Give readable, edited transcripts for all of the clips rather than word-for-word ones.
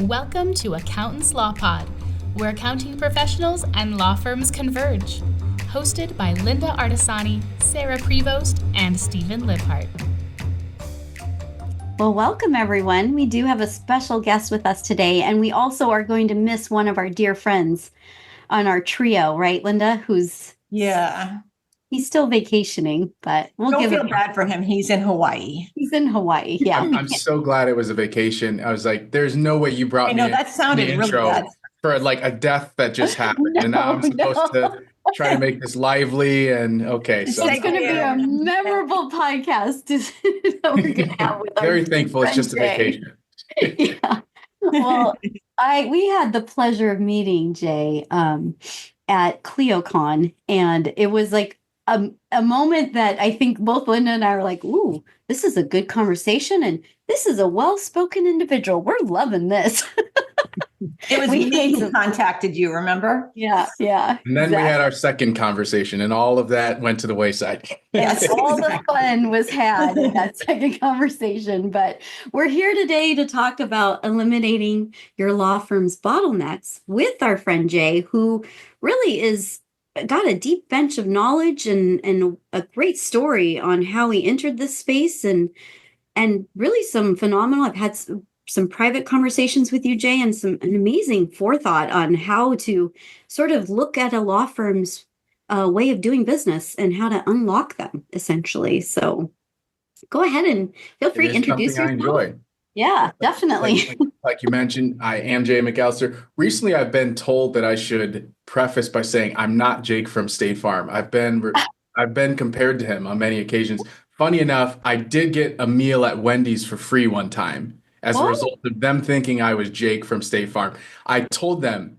Welcome to Accountants Law Pod, where accounting professionals and law firms converge. Hosted by Linda Artisani, Sarah Prevost, and Stephen Libhart. Well, welcome everyone. We do have a special guest with us today, and we also are going to miss one of our dear friends on our trio, right, Linda? He's still vacationing, but Don't feel bad for him. He's in Hawaii. Yeah. I'm so glad it was a vacation. I was like, there's no way you brought me that sounded the really intro bad. for like a death that just happened. And now I'm supposed to try to make this lively and okay. It's So going to be a memorable podcast that we're going to have with our very thankful it's just a Jay. vacation. Yeah. Well, we had the pleasure of meeting Jay at CleoCon, and it was like a moment that I think both Linda and I were like, ooh, this is a good conversation, and this is a well-spoken individual. We're loving this. It was me who contacted you, remember? Yeah. And then we had our second conversation, and all of that went to the wayside. Yes, all the fun was had in that second conversation. But we're here today to talk about eliminating your law firm's bottlenecks with our friend Jay, who really is got a deep bench of knowledge and a great story on how he entered this space and really some phenomenal. I've had some private conversations with you, Jay, and an amazing forethought on how to sort of look at a law firm's way of doing business and how to unlock them, essentially. So go ahead and feel free to introduce yourself. I enjoy. Yeah, definitely. Like you mentioned, I am Jay McAllister. Recently, I've been told that I should preface by saying I'm not Jake from State Farm. I've been compared to him on many occasions. Funny enough, I did get a meal at Wendy's for free one time as a result of them thinking I was Jake from State Farm. I told them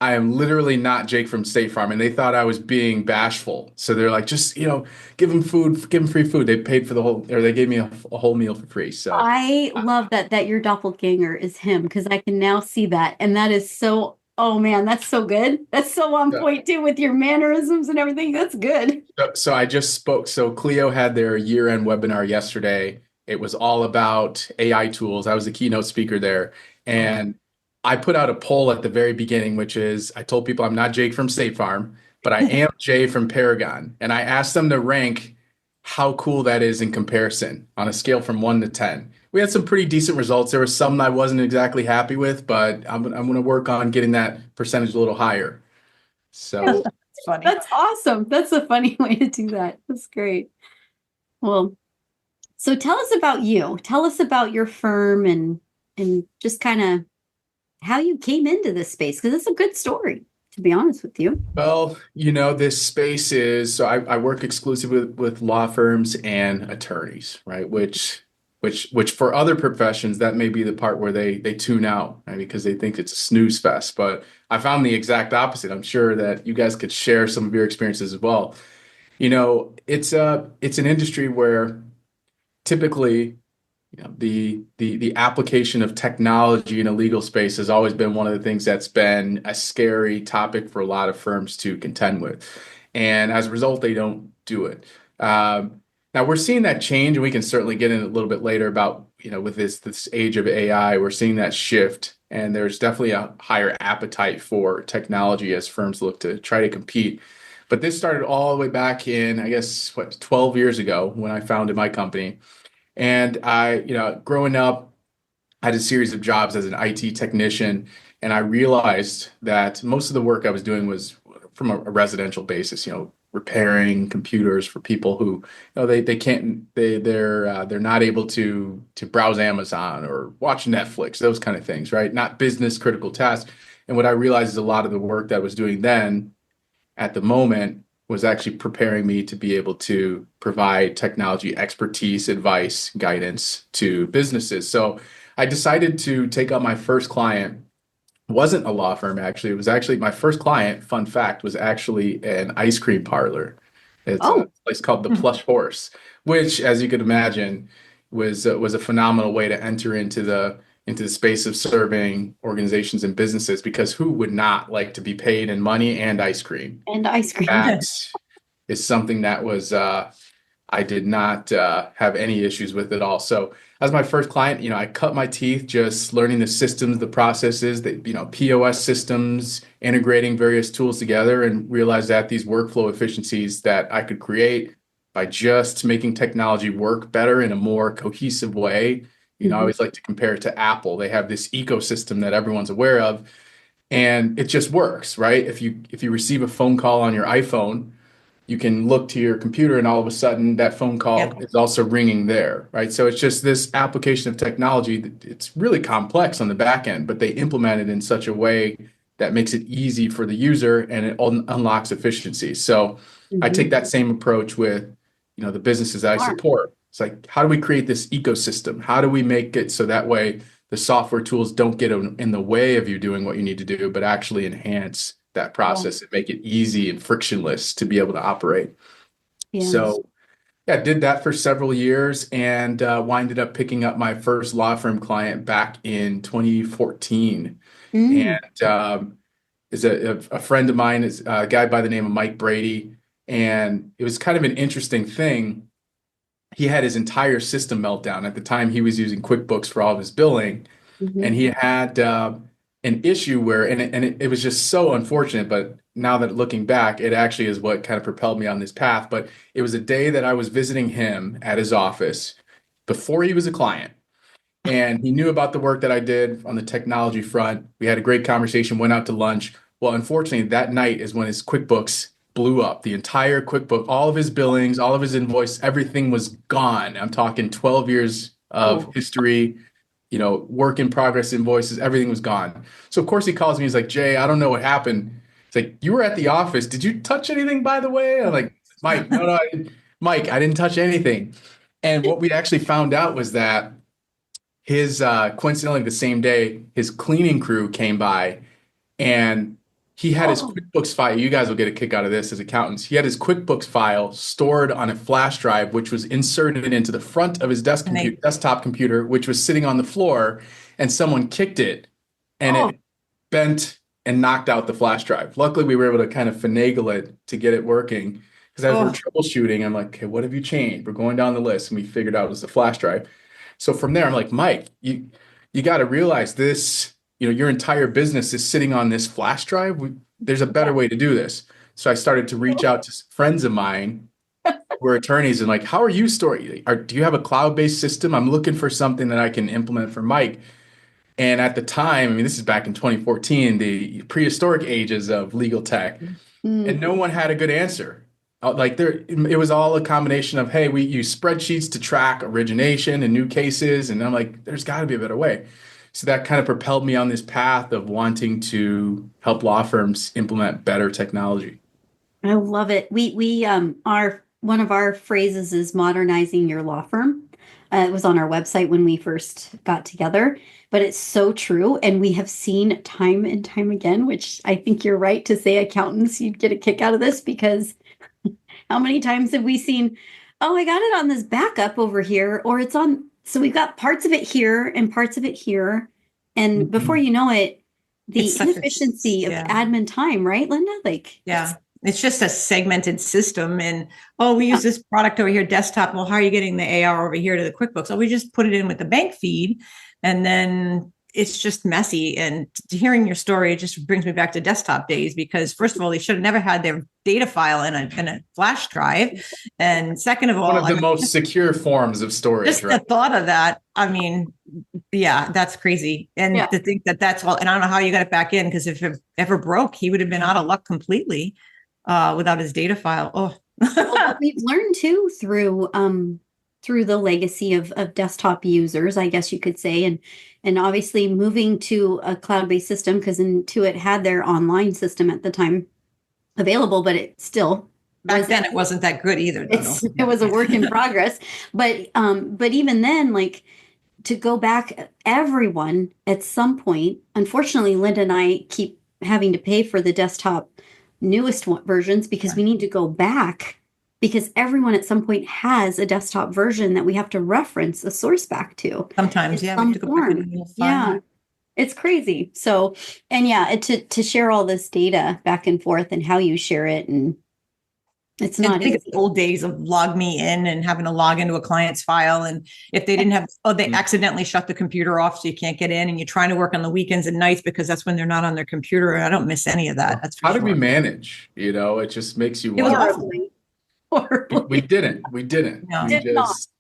I am literally not Jake from State Farm, and they thought I was being bashful. So they're like, just, give him food, give him free food. They paid for they gave me a whole meal for free. So I love that your doppelganger is him, because I can now see that. And that is so, oh man, that's so good. That's so on point too with your mannerisms and everything. That's good. So I just spoke. So Clio had their year-end webinar yesterday. It was all about AI tools. I was the keynote speaker there. And I put out a poll at the very beginning, which is I told people I'm not Jake from State Farm, but I am Jay from Paragon. And I asked them to rank how cool that is in comparison on a scale from 1 to 10. We had some pretty decent results. There were some I wasn't exactly happy with, but I'm going to work on getting that percentage a little higher. So that's funny. That's awesome. That's a funny way to do that. That's great. Well, so tell us about you. Tell us about your firm and just kind of how you came into this space, because it's a good story, to be honest with you. Well, this space is, so I work exclusively with law firms and attorneys, right? Which for other professions, that may be the part where they tune out, right? Because they think it's a snooze fest. But I found the exact opposite. I'm sure that you guys could share some of your experiences as well. It's an industry where typically, the application of technology in a legal space has always been one of the things that's been a scary topic for a lot of firms to contend with. And as a result, they don't do it. Now we're seeing that change, and we can certainly get in a little bit later about, with this age of AI, we're seeing that shift. And there's definitely a higher appetite for technology as firms look to try to compete. But this started all the way back in, I guess, 12 years ago when I founded my company. And I, growing up, I had a series of jobs as an IT technician, and I realized that most of the work I was doing was from a residential basis, repairing computers for people who, they're not able to browse Amazon or watch Netflix, those kind of things, right? Not business critical tasks. And what I realized is a lot of the work that I was doing then at the moment was actually preparing me to be able to provide technology expertise, advice, guidance to businesses. So I decided to take on my first client. It wasn't a law firm, actually. It was actually my first client, fun fact, was actually an ice cream parlor. It's a place called the Plush Horse, which, as you could imagine, was a phenomenal way to enter into the space of serving organizations and businesses, because who would not like to be paid in money and ice cream? That is something that was I did not have any issues with at all. So as my first client, I cut my teeth just learning the systems, the processes, the, POS systems, integrating various tools together, and realized that these workflow efficiencies that I could create by just making technology work better in a more cohesive way. I always like to compare it to Apple. They have this ecosystem that everyone's aware of, and it just works, right? If you receive a phone call on your iPhone, you can look to your computer and all of a sudden that phone call is also ringing there, right? So it's just this application of technology. It's really complex on the back end, but they implement it in such a way that makes it easy for the user, and it unlocks efficiency. So I take that same approach with, the businesses that I support. It's like, how do we create this ecosystem? How do we make it so that way the software tools don't get in the way of you doing what you need to do, but actually enhance that process and make it easy and frictionless to be able to operate. Yes. So did that for several years, and winded up picking up my first law firm client back in 2014. And is a friend of mine, is a guy by the name of Mike Brady. And it was kind of an interesting thing. He had his entire system meltdown. At the time, he was using QuickBooks for all of his billing. And he had an issue where, it was just so unfortunate, but now that looking back, it actually is what kind of propelled me on this path. But it was a day that I was visiting him at his office before he was a client. And he knew about the work that I did on the technology front. We had a great conversation, went out to lunch. Well, unfortunately, that night is when his QuickBooks blew up. The entire QuickBook, all of his billings, all of his invoice, everything was gone. I'm talking 12 years of history, work in progress invoices, everything was gone. So of course he calls me, he's like, Jay, I don't know what happened. It's like, you were at the office. Did you touch anything, by the way? I'm like, Mike, no, Mike, I didn't touch anything. And what we actually found out was that his, coincidentally the same day, his cleaning crew came by, and he had his QuickBooks file. You guys will get a kick out of this as accountants. He had his QuickBooks file stored on a flash drive, which was inserted into the front of his desktop computer, which was sitting on the floor, and someone kicked it, and it bent and knocked out the flash drive. Luckily, we were able to kind of finagle it to get it working. Because as we're troubleshooting, I'm like, okay, what have you changed? We're going down the list, and we figured out it was the flash drive. So from there, I'm like, Mike, you got to realize this. Your entire business is sitting on this flash drive. There's a better way to do this. So I started to reach out to friends of mine who are attorneys and like, how are you storing? Do you have a cloud-based system? I'm looking for something that I can implement for Mike. And at the time, this is back in 2014, the prehistoric ages of legal tech, and no one had a good answer. It was all a combination of, hey, we use spreadsheets to track origination and new cases. And I'm like, there's got to be a better way. So that kind of propelled me on this path of wanting to help law firms implement better technology. I love it. We are, one of our phrases is modernizing your law firm. It was on our website when we first got together, but it's so true. And we have seen time and time again, which I think you're right to say, accountants, you'd get a kick out of this, because how many times have we seen, oh, I got it on this backup over here, or it's on, so we've got parts of it here and parts of it here. And before you know it, the inefficiency of admin time, right, Linda? It's just a segmented system. And, we use this product over here, desktop. Well, how are you getting the AR over here to the QuickBooks? Oh, we just put it in with the bank feed. And then it's just messy. And hearing your story, it just brings me back to desktop days, because first of all, they should have never had their data file in a flash drive. And second of all, one of the most secure forms of storage. Just the thought of that. That's crazy. And to think that that's all, and I don't know how you got it back in, because if it ever broke, he would have been out of luck completely without his data file. Well, we've learned too through the legacy of desktop users, I guess you could say, and obviously moving to a cloud-based system, because Intuit had their online system at the time available, but it still back then it wasn't that good either. It was a work in progress, but even then, like, to go back, everyone at some point, unfortunately, Linda and I keep having to pay for the desktop newest versions, because we need to go back, because everyone at some point has a desktop version that we have to reference a source back to. Sometimes, we have to go back and it's crazy. So, and to share all this data back and forth and how you share it, and It's And not think easy. of the old days of log me in and having to log into a client's file. And if they didn't have, they accidentally shut the computer off so you can't get in, and you're trying to work on the weekends and nights because that's when they're not on their computer. I don't miss any of that. That's for How did we sure. manage? It just makes you It was wonder. awful. Horribly. We didn't. We didn't. No. We Did not. just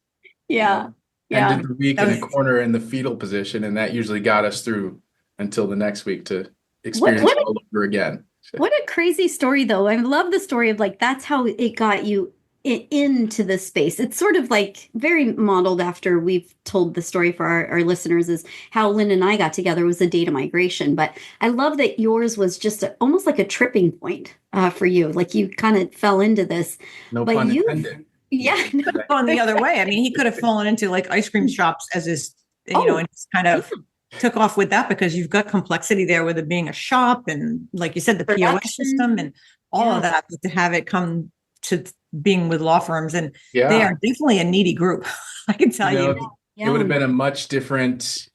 Yeah. Yeah. ended the week That in a was- corner in the fetal position, and that usually got us through until the next week to experience it all over again. What a crazy story, though. I love the story of like that's how it got you into this space. It's sort of like very modeled after we've told the story for our listeners, is how Lynn and I got together was a data migration. But I love that yours was just almost like a tripping point for you. Like you kind of fell into this. No But pun you- intended. Yeah. No. Gone the other way. I mean, he could have fallen into like ice cream shops as his, and just kind of took off with that, because you've got complexity there with it being a shop and, like you said, the POS Production. system and all of that, but to have it come to being with law firms, and they are definitely a needy group. I can tell you. Yeah. It would have been a much different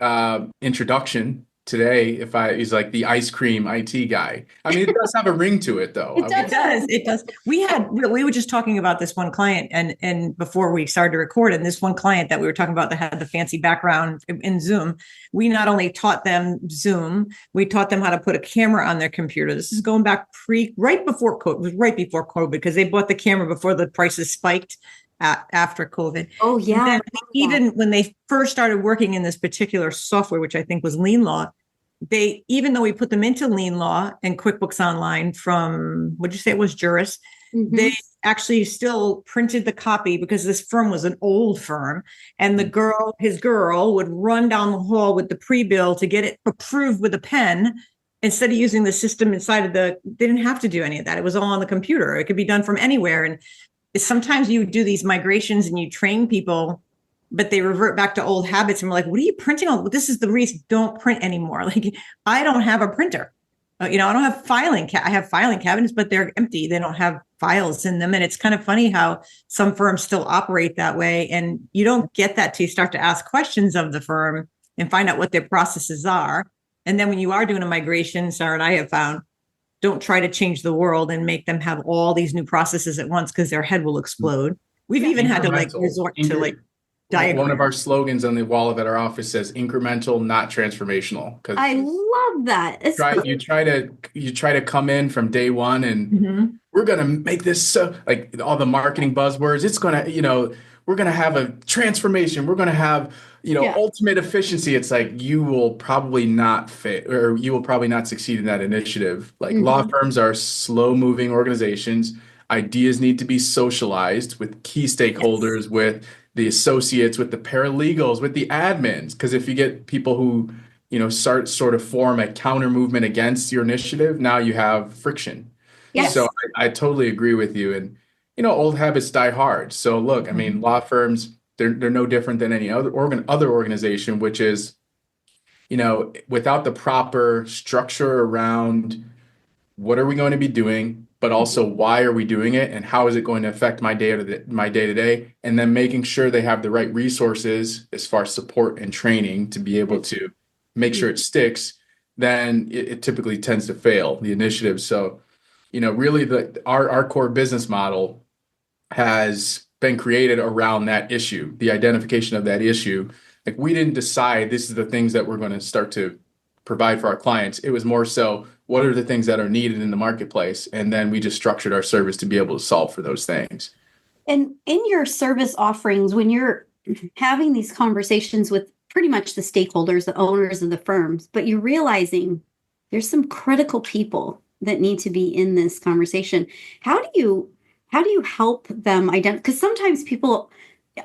introduction today if he's like the ice cream IT guy. I mean, it does have a ring to it, though. It does. It does. We were just talking about this one client and before we started to record, and this one client that we were talking about that had the fancy background in Zoom, we not only taught them Zoom, we taught them how to put a camera on their computer. This is going back right before COVID. It was right before COVID, because they bought the camera before the prices spiked after COVID. Oh, yeah. Even when they first started working in this particular software, which I think was Lean Law, even though we put them into Lean Law and QuickBooks Online from, what'd you say it was, Juris, they actually still printed the copy, because this firm was an old firm, and his girl would run down the hall with the pre-bill to get it approved with a pen, instead of using the system inside of they didn't have to do any of that. It was all on the computer. It could be done from anywhere. And sometimes you do these migrations and you train people, but they revert back to old habits, and we're like, what are you printing on? This is the reason, don't print anymore. Like, I don't have a printer. I don't have I have filing cabinets, but they're empty. They don't have files in them. And it's kind of funny how some firms still operate that way. And you don't get that till you start to ask questions of the firm and find out what their processes are. And then when you are doing a migration, Sarah and I have found, don't try to change the world and make them have all these new processes at once, because their head will explode. We've even had to resort to diagram. One of our slogans on the wall of our office says incremental, not transformational. Because I love that. you try to come in from day one and we're going to make this so, like all the marketing buzzwords. It's going to, we're going to have a transformation. We're going to have, ultimate efficiency. It's like, you will probably not fit, or you will probably not succeed in that initiative. Like law firms are slow moving organizations. Ideas need to be socialized with key stakeholders, with the associates, with the paralegals, with the admins. Because if you get people who, sort of form a counter movement against your initiative, now you have friction. Yes. So I totally agree with you. And, old habits die hard. So look, I mean, law firms, they're no different than any other organization, which is, without the proper structure around what are we going to be doing, but also why are we doing it, and how is it going to affect my day to day, and then making sure they have the right resources as far as support and training to be able to make sure it sticks, then it typically tends to fail the initiative. So, really our core business model has been created around that issue, the identification of that issue. Like, we didn't decide this is the things that we're going to start to provide for our clients. It was more so, what are the things that are needed in the marketplace? And then we just structured our service to be able to solve for those things. And in your service offerings, when you're having these conversations with pretty much the stakeholders, the owners of the firms, but you're realizing there's some critical people that need to be in this conversation. How do you help them identify? Because sometimes people,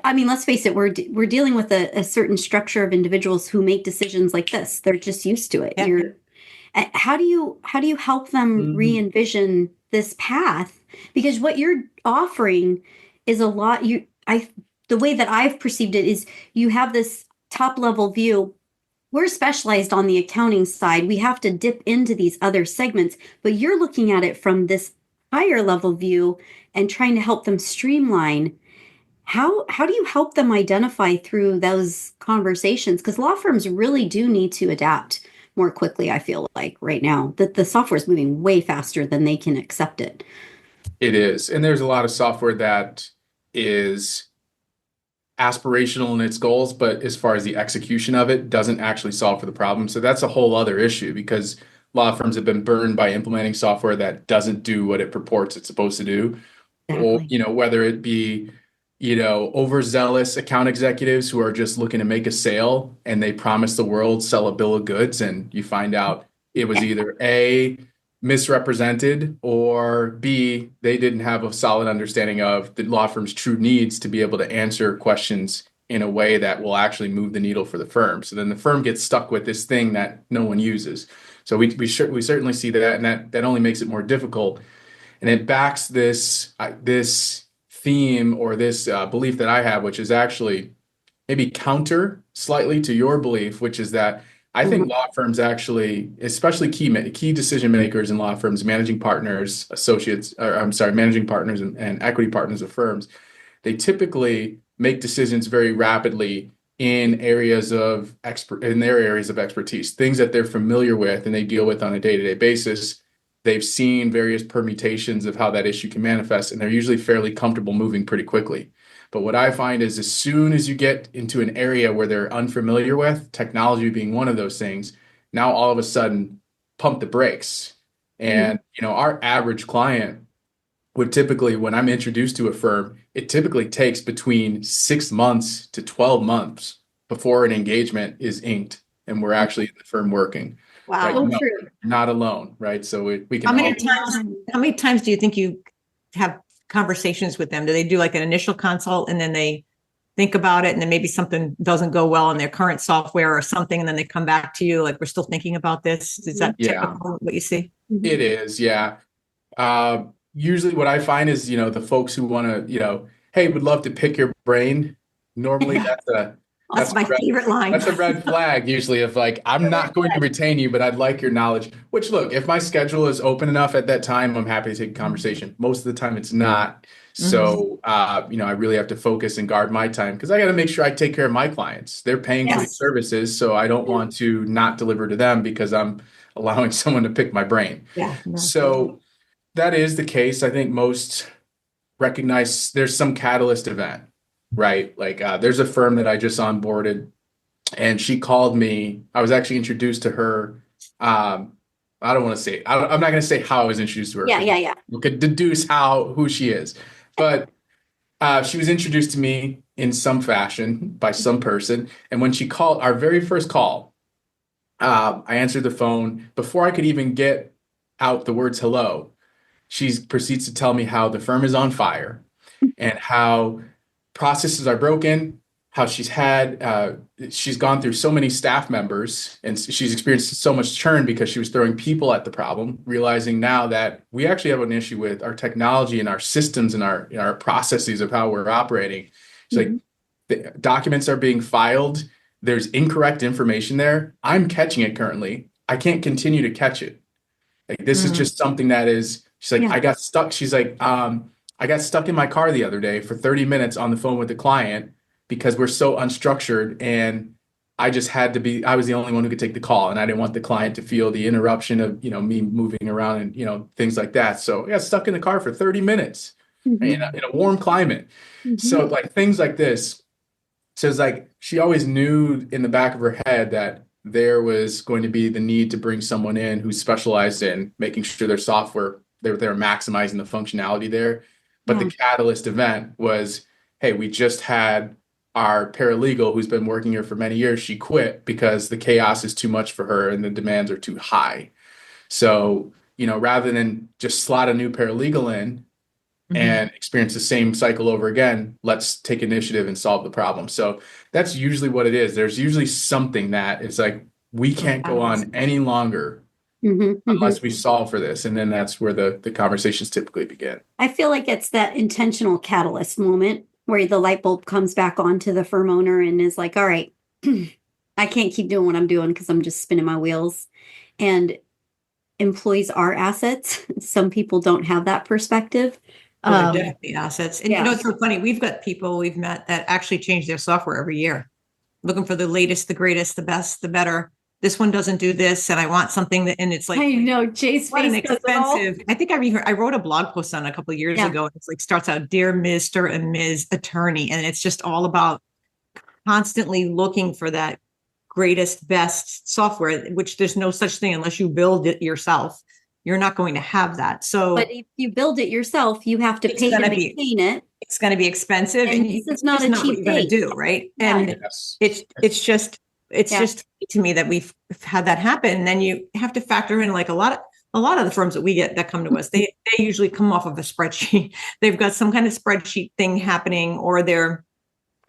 I mean, let's face it, we're dealing with a certain structure of individuals who make decisions like this. They're just used to it. Yeah. How do you help them re-envision this path? Because what you're offering is a lot. The way that I've perceived it is you have this top level view. We're specialized on the accounting side. We have to dip into these other segments, but you're looking at it from this higher level view and trying to help them streamline. How do you help them identify through those conversations? Because law firms really do need to adapt more quickly, I feel like right now. That the software is moving way faster than they can accept it. It is. And there's a lot of software that is aspirational in its goals, but as far as the execution of it, doesn't actually solve for the problem. So that's a whole other issue because law firms have been burned by implementing software that doesn't do what it purports it's supposed to do. Or, Exactly. whether it be, overzealous account executives who are just looking to make a sale and they promise the world, sell a bill of goods, and you find out it was either A, misrepresented, or B, they didn't have a solid understanding of the law firm's true needs to be able to answer questions in a way that will actually move the needle for the firm. So then the firm gets stuck with this thing that no one uses. So we certainly see that, and that only makes it more difficult. And it backs this theme or this belief that I have, which is actually maybe counter slightly to your belief, which is that I think law firms actually, especially key decision makers in law firms, managing partners, managing partners and equity partners of firms, they typically make decisions very rapidly in their areas of expertise, things that they're familiar with and they deal with on a day-to-day basis. They've seen various permutations of how that issue can manifest, and they're usually fairly comfortable moving pretty quickly. But what I find is as soon as you get into an area where they're unfamiliar with, technology being one of those things, now all of a sudden pump the brakes. And, our average client would typically, when I'm introduced to a firm, it typically takes between 6 months to 12 months before an engagement is inked and we're actually in the firm working. Wow. Right? So No, true. not alone, right? So we can. How many times do you think you have conversations with them? Do they do like an initial consult and then they think about it and then maybe something doesn't go well in their current software or something, and then they come back to you like, we're still thinking about this? Is that typical what you see? It is, yeah. Usually what I find is, the folks who want to, hey, would love to pick your brain. Normally That's my favorite line. That's a red flag usually of like, I'm not going to retain you, but I'd like your knowledge. Which, look, if my schedule is open enough at that time, I'm happy to take a conversation. Most of the time it's not. So, I really have to focus and guard my time because I got to make sure I take care of my clients. They're paying for these services. So I don't want to not deliver to them because I'm allowing someone to pick my brain. Yeah. So that is the case. I think most recognize there's some catalyst event. Right. Like there's a firm that I just onboarded and she called me. I was actually introduced to her. I don't want to say, I'm not going to say how I was introduced to her. Yeah. You could deduce who she is. But she was introduced to me in some fashion by some person. And when she called our very first call, I answered the phone. Before I could even get out the words hello, she proceeds to tell me how the firm is on fire and how processes are broken, how she's gone through so many staff members and she's experienced so much churn because she was throwing people at the problem, realizing now that we actually have an issue with our technology and our systems and our processes of how we're operating. It's like the documents are being filed. There's incorrect information there. I'm catching it currently. I can't continue to catch it. Like this is just something that is, she's like, I got stuck. She's like, I got stuck in my car the other day for 30 minutes on the phone with the client because we're so unstructured and I was the only one who could take the call and I didn't want the client to feel the interruption of, me moving around and, things like that. So I got stuck in the car for 30 minutes in a warm climate. So like things like this. So it's like, she always knew in the back of her head that there was going to be the need to bring someone in who specialized in making sure their software, they're maximizing the functionality there. But the catalyst event was, hey, we just had our paralegal who's been working here for many years. She quit because the chaos is too much for her and the demands are too high. So, rather than just slot a new paralegal in and experience the same cycle over again, let's take initiative and solve the problem. So that's usually what it is. There's usually something that it's like, we can't go on any longer unless we solve for this. And then that's where the conversations typically begin. I feel like it's that intentional catalyst moment where the light bulb comes back on to the firm owner and is like, all right, I can't keep doing what I'm doing because I'm just spinning my wheels. And employees are assets. Some people don't have that perspective. They're definitely assets. And it's so funny. We've got people we've met that actually change their software every year, looking for the latest, the greatest, the best, the better. this one doesn't do this, and I want something that, and it's like, I know Jay's what an face does it all. expensive. I think I wrote a blog post on it a couple of years ago. It's like starts out, "Dear Mr. and Ms. Attorney," and it's just all about constantly looking for that greatest, best software, which there's no such thing unless you build it yourself. You're not going to have that. So, but if you build it yourself, you have to pay to maintain it. It's going to be expensive, and this is not a cheap what you're going to do, right? Yeah. And it's just to me that we've had that happen. And then you have to factor in like a lot of the firms that we get that come to us, they usually come off of a spreadsheet. They've got some kind of spreadsheet thing happening, or they're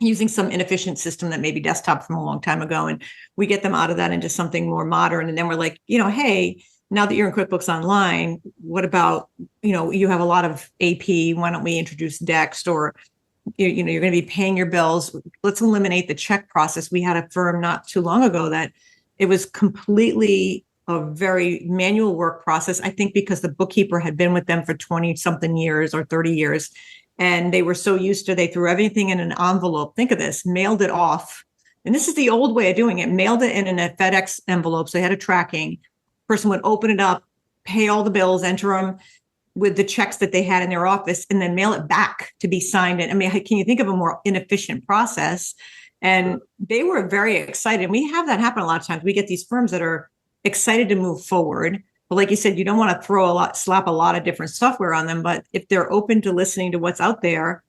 using some inefficient system that may be desktop from a long time ago. And we get them out of that into something more modern. And then we're like, hey, now that you're in QuickBooks Online, what about, you have a lot of AP. Why don't we introduce Dext? Or, you're going to be paying your bills. Let's eliminate the check process. We had a firm not too long ago that it was completely a very manual work process. I think because the bookkeeper had been with them for 20 something years or 30 years. And they were so used to, they threw everything in an envelope. Think of this, mailed it off. And this is the old way of doing it. Mailed it in a FedEx envelope. So they had a tracking. Person would open it up, pay all the bills, enter them with the checks that they had in their office, and then mail it back to be signed in. I mean, can you think of a more inefficient process? And they were very excited. We have that happen a lot of times. We get these firms that are excited to move forward. But like you said, you don't want to slap a lot of different software on them. But if they're open to listening to what's out there,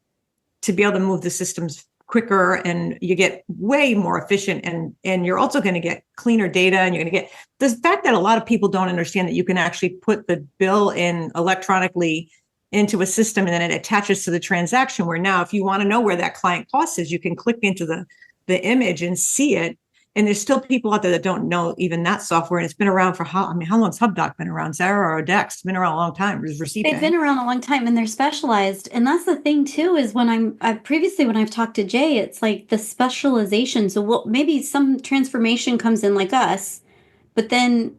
to be able to move the systems quicker, and you get way more efficient, and you're also going to get cleaner data, and you're going to get the fact that a lot of people don't understand that you can actually put the bill in electronically into a system, and then it attaches to the transaction, where now if you want to know where that client cost is, you can click into the image and see it. And there's still people out there that don't know even that software. And it's been around for how long's HubDoc been around? Xera or Dex? It's been around a long time. They've been around a long time, and they're specialized. And that's the thing too, is when previously when I've talked to Jay, it's like the specialization. So maybe some transformation comes in like us, but then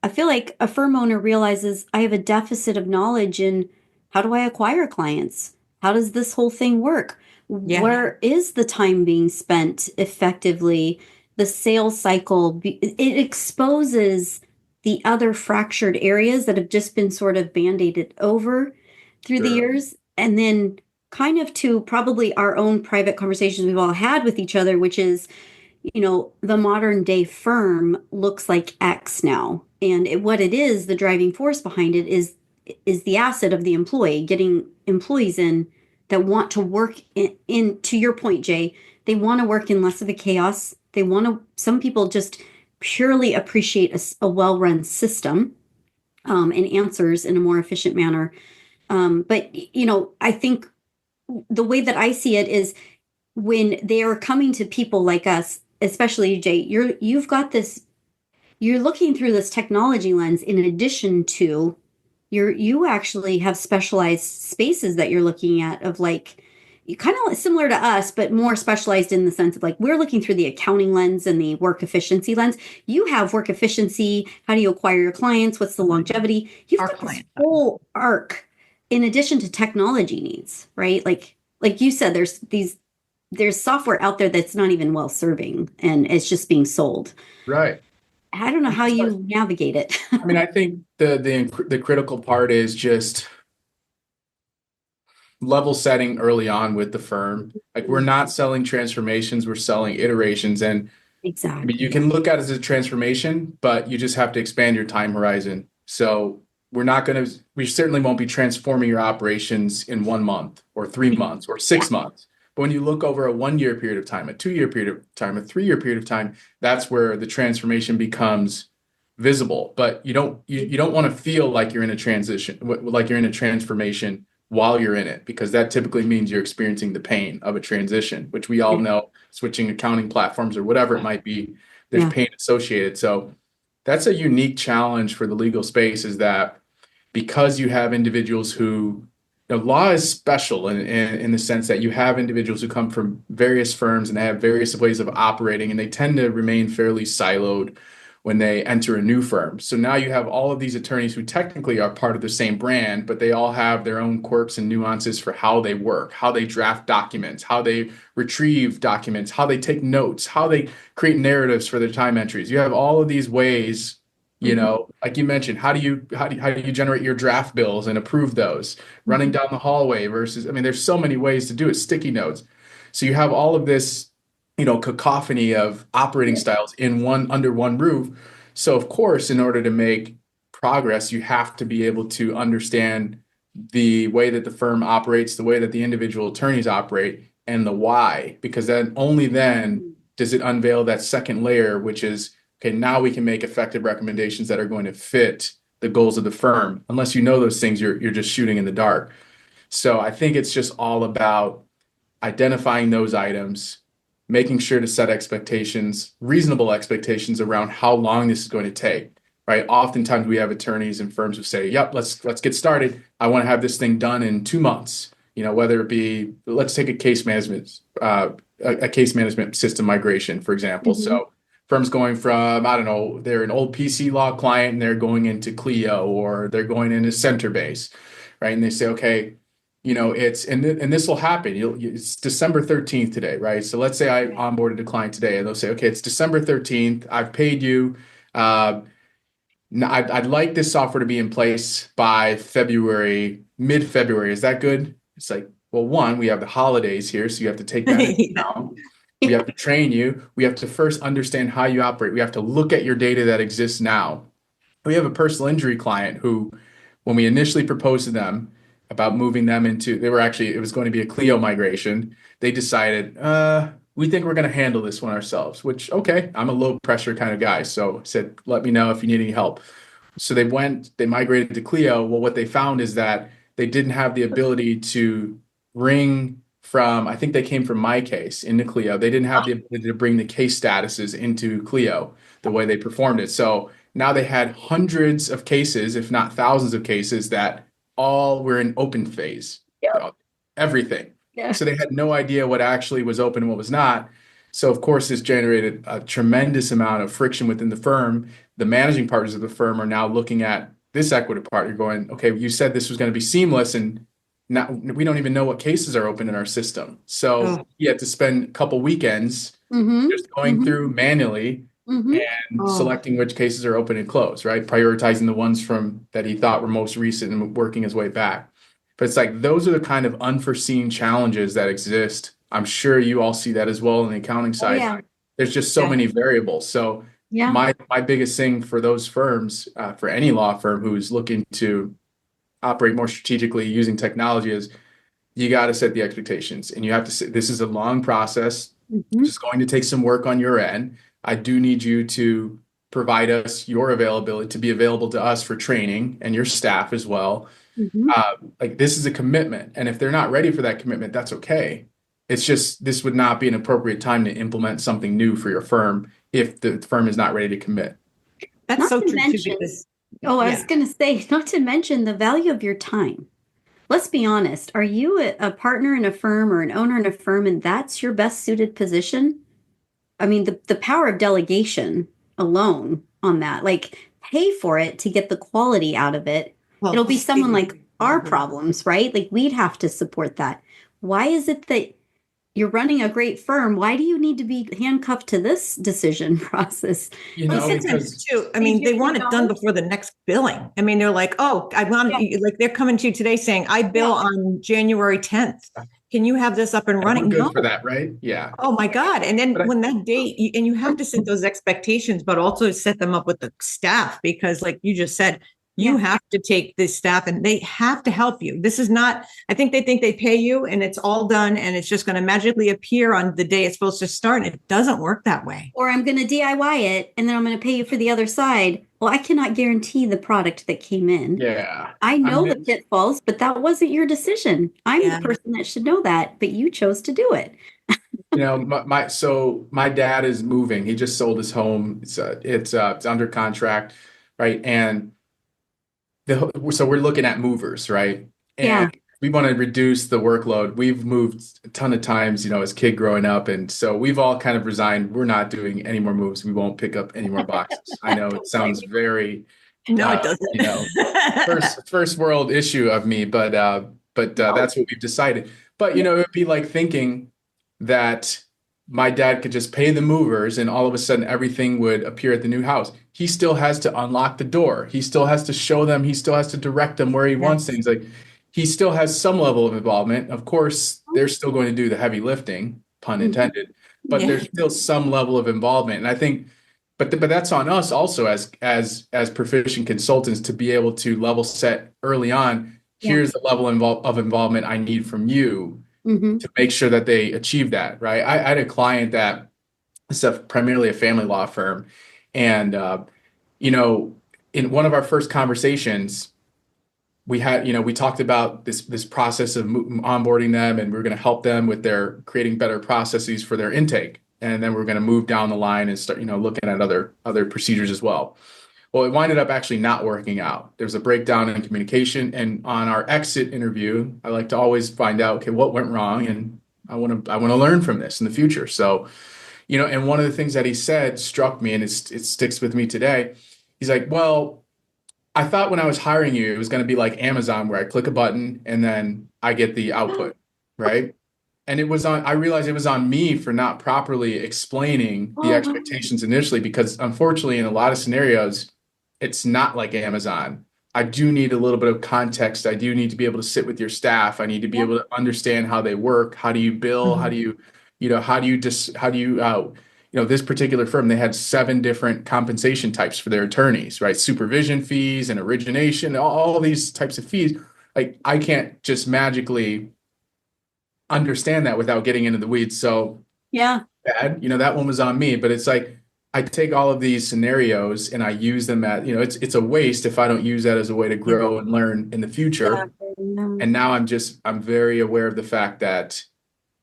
I feel like a firm owner realizes I have a deficit of knowledge in how do I acquire clients? How does this whole thing work? Yeah. Where is the time being spent effectively? The sales cycle, it exposes the other fractured areas that have just been sort of band-aided over through the years. And then kind of to probably our own private conversations we've all had with each other, which is, the modern day firm looks like X now. And what it is, the driving force behind it is the asset of the employee, getting employees in that want to work in, to your point, Jay, they want to work in less of a chaos. Some people just purely appreciate a well-run system and answers in a more efficient manner. But I think the way that I see it is when they are coming to people like us, especially Jay, you've got this, you're looking through this technology lens in addition to you actually have specialized spaces that you're looking at of like, kind of similar to us, but more specialized in the sense of like, we're looking through the accounting lens and the work efficiency lens. You have work efficiency. How do you acquire your clients? What's the longevity? You've got this whole arc in addition to technology needs, right? Like you said, there's software out there that's not even well serving and it's just being sold. Right. I don't know how you navigate it. I mean, I think the critical part is just level setting early on with the firm. Like, we're not selling transformations, we're selling iterations. And exactly, I mean, you can look at it as a transformation, but you just have to expand your time horizon. So we certainly won't be transforming your operations in 1 month or 3 months or 6 months. But when you look over a 1-year period of time, a 2-year period of time, a 3-year period of time, that's where the transformation becomes visible. But you don't want to feel like you're in a transition, like you're in a transformation while you're in it, because that typically means you're experiencing the pain of a transition, which we all know, switching accounting platforms or whatever it might be, there's pain associated. So that's a unique challenge for the legal space, is that because you have individuals who, law is special in the sense that you have individuals who come from various firms and they have various ways of operating, and they tend to remain fairly siloed, when they enter a new firm. So now you have all of these attorneys who technically are part of the same brand, but they all have their own quirks and nuances for how they work, how they draft documents, how they retrieve documents, how they take notes, how they create narratives for their time entries. You have all of these ways, like you mentioned, how do you generate your draft bills and approve those, running down the hallway versus, there's so many ways to do it, sticky notes. So you have all of this cacophony of operating styles under one roof. So of course, in order to make progress, you have to be able to understand the way that the firm operates, the way that the individual attorneys operate, and the why, because only then does it unveil that second layer, which is, okay, now we can make effective recommendations that are going to fit the goals of the firm. Unless you know those things, you're just shooting in the dark. So I think it's just all about identifying those items, making sure to set expectations, reasonable expectations around how long this is going to take, right? Oftentimes we have attorneys and firms who say, yep, let's get started. I want to have this thing done in 2 months, whether it be, let's take a case management system migration, for example. So firms going from, I don't know, they're an old PC law client and they're going into Clio, or they're going into Centerbase, right? And they say, okay, and this will happen. It's December 13th today, right? So let's say I onboarded a client today, and they'll say, okay, it's December 13th. I've paid you. Now I'd like this software to be in place by mid-February. Is that good? It's like, well, one, we have the holidays here, so you have to take that into account. We have to train you. We have to first understand how you operate. We have to look at your data that exists now. We have a personal injury client who, when we initially proposed to them about moving them into, it was going to be a Clio migration. They decided, we think we're going to handle this one ourselves, which, okay, I'm a low pressure kind of guy. So I said, let me know if you need any help. So they migrated to Clio. Well, what they found is that they didn't have the ability to bring I think they came from my case into Clio. They didn't have the ability to bring the case statuses into Clio the way they performed it. So now they had hundreds of cases, if not thousands of cases, that all were in open phase. Everything. Yeah. So they had no idea what actually was open and what was not. So of course, this generated a tremendous amount of friction within the firm. The managing partners of the firm are now looking at this equity partner going, okay, you said this was going to be seamless, and now we don't even know what cases are open in our system. So you had to spend a couple weekends just going through manually and selecting which cases are open and closed, right? Prioritizing the ones that he thought were most recent and working his way back. But it's like, those are the kind of unforeseen challenges that exist. I'm sure you all see that as well on the accounting side. Yeah. There's just so many variables. So my biggest thing for those firms, for any law firm who's looking to operate more strategically using technology, is you got to set the expectations, and you have to say, this is a long process. It's going to take some work on your end. I do need you to provide us your availability, to be available to us for training, and your staff as well. Like, this is a commitment. And if they're not ready for that commitment, that's okay. It's just, this would not be an appropriate time to implement something new for your firm if the firm is not ready to commit. That's not so true too. I was going to say, not to mention the value of your time. Let's be honest. Are you a partner in a firm or an owner in a firm, and that's your best suited position? I mean, the power of delegation alone on that, like, pay for it to get the quality out of it. Well, it'll be someone like our problems, right? Like, we'd have to support that. Why is it that you're running a great firm? Why do you need to be handcuffed to this decision process? Because too, they want it done before the next billing. They're like, oh, like, they're coming to you today saying, I bill on January 10th. Can you have this up and running? Good for that, right? Yeah. Oh my God. And then when that date, and you have to set those expectations, but also set them up with the staff, because like you just said, you have to take this staff and they have to help you. This is not, I think they pay you and it's all done and it's just going to magically appear on the day it's supposed to start. And it doesn't work that way. Or I'm going to DIY it and then I'm going to pay you for the other side. Well, I cannot guarantee the product that came in. Yeah. I know the pitfalls, but that wasn't your decision. I'm the person that should know that, but you chose to do it. My dad is moving. He just sold his home. It's under contract, right? And so we're looking at movers, right? And we want to reduce the workload. We've moved a ton of times, as a kid growing up. And so we've all kind of resigned. We're not doing any more moves. We won't pick up any more boxes. I know it sounds very, No, it doesn't. first world issue of me, but that's what we've decided. But, it would be like thinking that my dad could just pay the movers and all of a sudden everything would appear at the new house. He still has to unlock the door. He still has to show them. He still has to direct them where he wants things. Like, he still has some level of involvement. Of course, they're still going to do the heavy lifting, pun intended, but there's still some level of involvement. And I think, but that's on us also as proficient consultants to be able to level set early on. Here's the level of involvement I need from you to make sure that they achieve that, right? I had a client that is primarily a family law firm. And, in one of our first conversations, we talked about this process of onboarding them, and we're going to help them with their creating better processes for their intake. And then we're going to move down the line and start, looking at other procedures as well. Well, it winded up actually not working out. There was a breakdown in communication. And on our exit interview, I like to always find out, okay, what went wrong? And I want to learn from this in the future. So, and one of the things that he said struck me, and it sticks with me today. He's like, well, I thought when I was hiring you, it was going to be like Amazon, where I click a button and then I get the output, right? And I realized it was on me for not properly explaining the expectations initially, because unfortunately, in a lot of scenarios, it's not like Amazon. I do need a little bit of context. I do need to be able to sit with your staff. I need to be able to understand how they work. How do you bill? How do you, this particular firm, they had 7 different compensation types for their attorneys, right? Supervision fees and origination, all these types of fees. Like, I can't just magically understand that without getting into the weeds. So bad, that one was on me, but it's like, I take all of these scenarios and I use them it's a waste if I don't use that as a way to grow and learn in the future. And now I'm very aware of the fact that,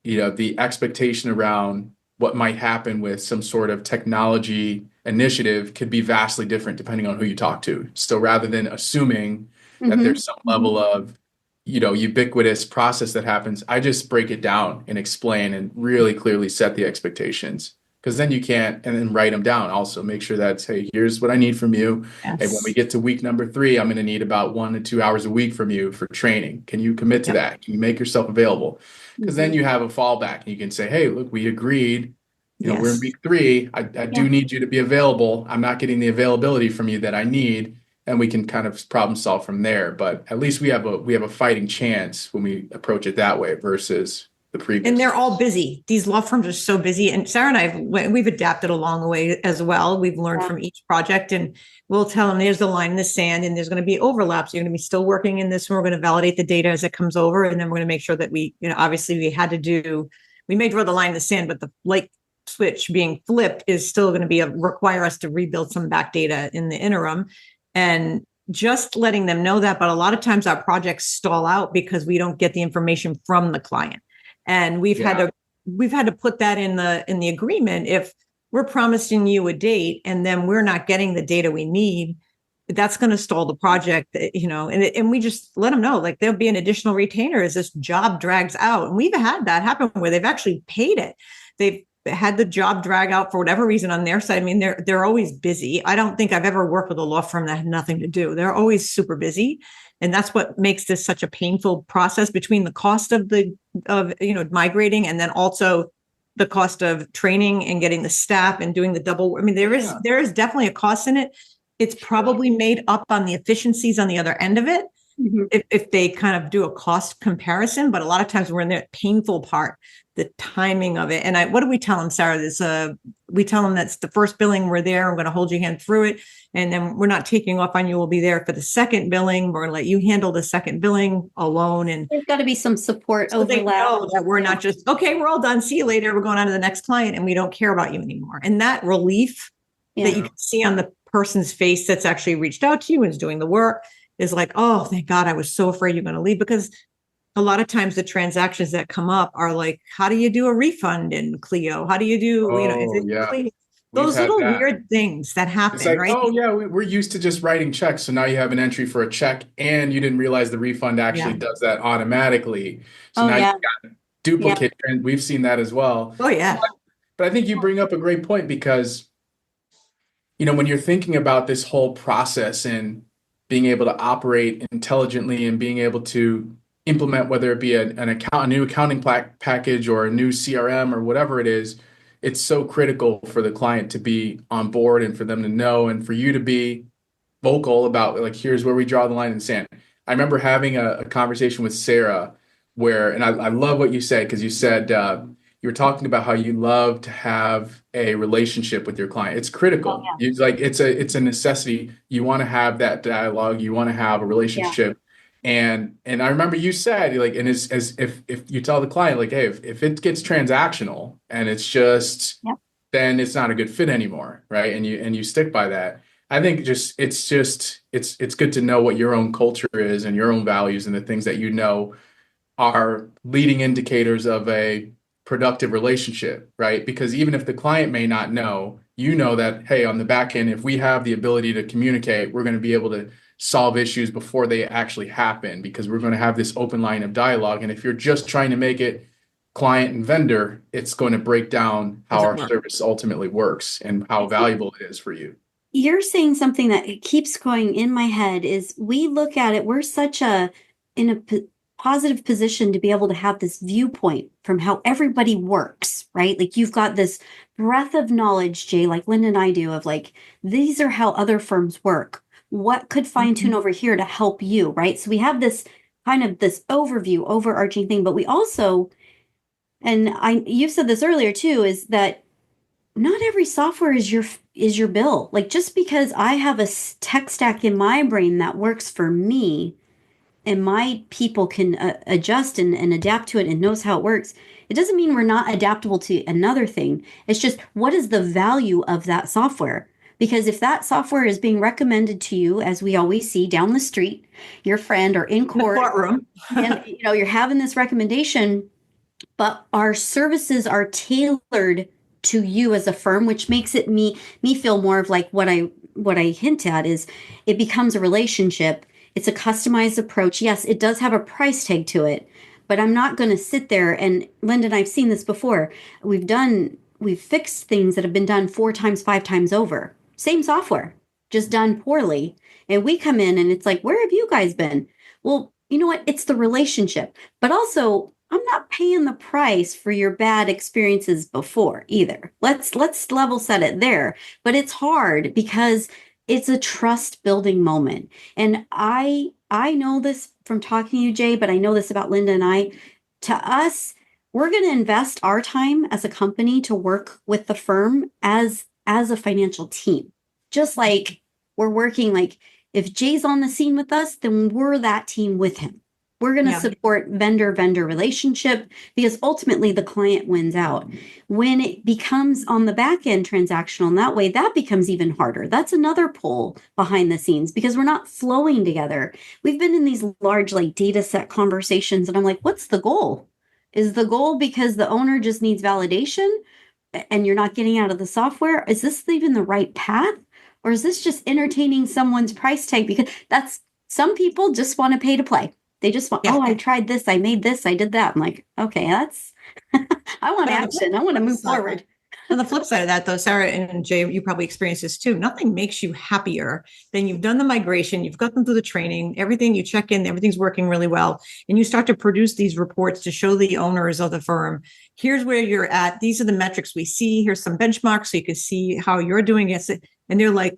the expectation around what might happen with some sort of technology initiative could be vastly different depending on who you talk to. So rather than assuming that there's some level of, ubiquitous process that happens, I just break it down and explain and really clearly set the expectations. Because then you can't, and then write them down. Also, make sure that's, hey, here's what I need from you. Yes. Hey, when we get to week number 3, I'm going to need about 1 to 2 hours a week from you for training. Can you commit to that? Can you make yourself available? Because then you have a fallback, and you can say, hey, look, we agreed. We're in week 3. I do need you to be available. I'm not getting the availability from you that I need, and we can kind of problem solve from there. But at least we have a fighting chance when we approach it that way versus the previous. And they're all busy. These law firms are so busy. And Sarah and we've adapted along the way as well. We've learned from each project, and we'll tell them there's the line in the sand and there's going to be overlaps. You're going to be still working in this, and we're going to validate the data as it comes over. And then we're going to make sure that we obviously we may draw the line in the sand, but the light switch being flipped is still going to require us to rebuild some back data in the interim. And just letting them know that. But a lot of times our projects stall out because we don't get the information from the client. And we've had to put that in the agreement. If we're promising you a date and then we're not getting the data we need, that's going to stall the project, and we just let them know, like, there'll be an additional retainer as this job drags out. And we've had that happen where they've actually paid it. They've had the job drag out for whatever reason on their side. I mean, they're always busy. I don't think I've ever worked with a law firm that had nothing to do. They're always super busy. And that's what makes this such a painful process, between the cost of migrating and then also the cost of training and getting the staff and doing the double. I mean, there is definitely a cost in it. It's probably made up on the efficiencies on the other end of it, if they kind of do a cost comparison. But a lot of times we're in the painful part, the timing of it. And what do we tell them, Sarah? We tell them that's the first billing. We're there. We're going to hold your hand through it. And then we're not taking off on you. We'll be there for the second billing. We're going to let you handle the second billing alone. And there's got to be some support. So they know that we're not just, okay, we're all done. See you later. We're going on to the next client and we don't care about you anymore. And that relief that you can see on the person's face that's actually reached out to you and is doing the work is like, oh, thank God, I was so afraid you're going to leave. Because a lot of times the transactions that come up are like, how do you do a refund in Clio? How do you do, We've Those had little that. weird things that It's happen, like, right? oh yeah, we're used to just writing checks. So now you have an entry for a check and you didn't realize the refund actually Yeah. does that automatically. So Oh, now yeah. you've got duplicate, and we've seen that as well. Oh, yeah. But I think you bring up a great point because, when you're thinking about this whole process and being able to operate intelligently and being able to implement, whether it be a new accounting package or a new CRM or whatever it is, it's so critical for the client to be on board and for them to know and for you to be vocal about, like, here's where we draw the line in the sand. I remember having a conversation with Sarah and I love what you said, because you said, you were talking about how you love to have a relationship with your client. It's critical. Oh, It's like it's a necessity. You want to have that dialogue. You want to have a Yeah. relationship. And I remember you said, like, and as if you tell the client, like, hey, if it gets transactional and it's just, Yep. then it's not a good fit anymore, right? And you stick by that. I think it's good to know what your own culture is and your own values and the things that are leading indicators of a productive relationship, right? Because even if the client may not know, that, hey, on the back end, if we have the ability to communicate, we're going to be able to solve issues before they actually happen, because we're going to have this open line of dialogue. And if you're just trying to make it client and vendor, it's going to break down how our service ultimately works and how valuable it is for you. You're saying something that it keeps going in my head is we look at it, we're in a positive position to be able to have this viewpoint from how everybody works, right? Like you've got this breadth of knowledge, Jay, like Linda and I do, of like, these are how other firms work. What could fine tune over here to help you, right? So we have this kind of this overview, overarching thing, but we also, and you said this earlier too, is that not every software is your bill. Like just because I have a tech stack in my brain that works for me and my people can adjust and adapt to it and knows how it works, it doesn't mean we're not adaptable to another thing. It's just, what is the value of that software? Because if that software is being recommended to you, as we always see down the street, your friend or in court, courtroom, and you're having this recommendation, but our services are tailored to you as a firm, which makes it me feel more of like what I hint at is it becomes a relationship. It's a customized approach. Yes, it does have a price tag to it, but I'm not going to sit there and Linda and I've seen this before. We've fixed things that have been done 4 times, 5 times over. Same software, just done poorly. And we come in and it's like, where have you guys been? Well, you know what? It's the relationship, but also I'm not paying the price for your bad experiences before either. Let's level set it there. But it's hard because it's a trust building moment. And I know this from talking to you, Jay, but I know this about Linda and I. To us, we're going to invest our time as a company to work with the firm as a financial team. Just like we're working, like if Jay's on the scene with us, then we're that team with him. We're going to support vendor-vendor relationship because ultimately the client wins out. When it becomes on the back end transactional in that way, that becomes even harder. That's another pull behind the scenes because we're not flowing together. We've been in these large like data set conversations and I'm like, what's the goal? Is the goal because the owner just needs validation and you're not getting out of the software? Is this even the right path? Or is this just entertaining someone's price tag? Because some people just want to pay to play. They just want, I tried this, I made this, I did that. I'm like, okay, that's, I want action. I want to move forward. On the flip side of that, though, Sarah and Jay, you probably experienced this too. Nothing makes you happier than you've done the migration, you've got them through the training, everything you check in, everything's working really well. And you start to produce these reports to show the owners of the firm, here's where you're at. These are the metrics we see. Here's some benchmarks so you can see how you're doing it. And they're like,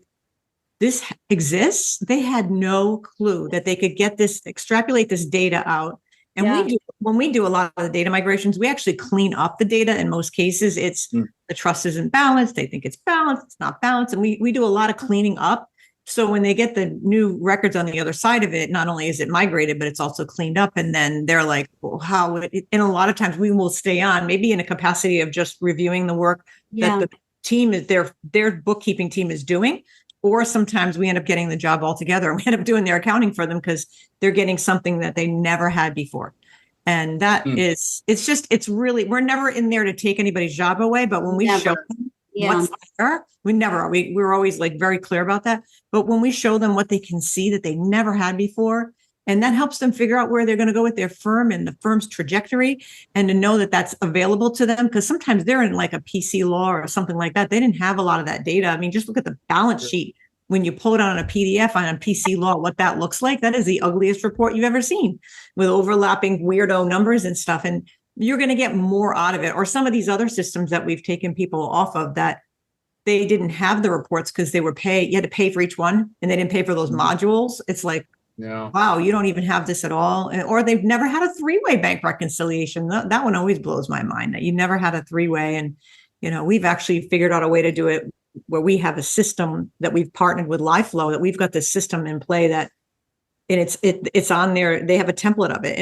this exists. They had no clue that they could get this, extrapolate this data out. And when we do a lot of the data migrations, we actually clean up the data. In most cases, it's the trust isn't balanced. They think it's balanced. It's not balanced. And we do a lot of cleaning up. So when they get the new records on the other side of it, not only is it migrated, but it's also cleaned up. And then they're like, well, and a lot of times we will stay on maybe in a capacity of just reviewing the work that the team is their bookkeeping team is doing. Or sometimes we end up getting the job altogether and we end up doing their accounting for them because they're getting something that they never had before. And that is, it's really, we're never in there to take anybody's job away. But when we show them Yeah. what's there. We were always like very clear about that. But when we show them what they can see that they never had before, and that helps them figure out where they're going to go with their firm and the firm's trajectory, and to know that that's available to them. Because sometimes they're in like a PC law or something like that. They didn't have a lot of that data. I mean, just look at the balance sheet. When you pull it on a PDF on a PC law, what that looks like, that is the ugliest report you've ever seen, with overlapping weirdo numbers and stuff. And you're going to get more out of it. Or some of these other systems that we've taken people off of, that they didn't have the reports because you had to pay for each one, and they didn't pay for those modules. It's like, Yeah. wow, you don't even have this at all. Or they've never had a three-way bank reconciliation. That one always blows my mind, that you never had a three-way. And, we've actually figured out a way to do it where we have a system that we've partnered with LiveFlow, that we've got this system in play that, and it's on there. They have a template of it,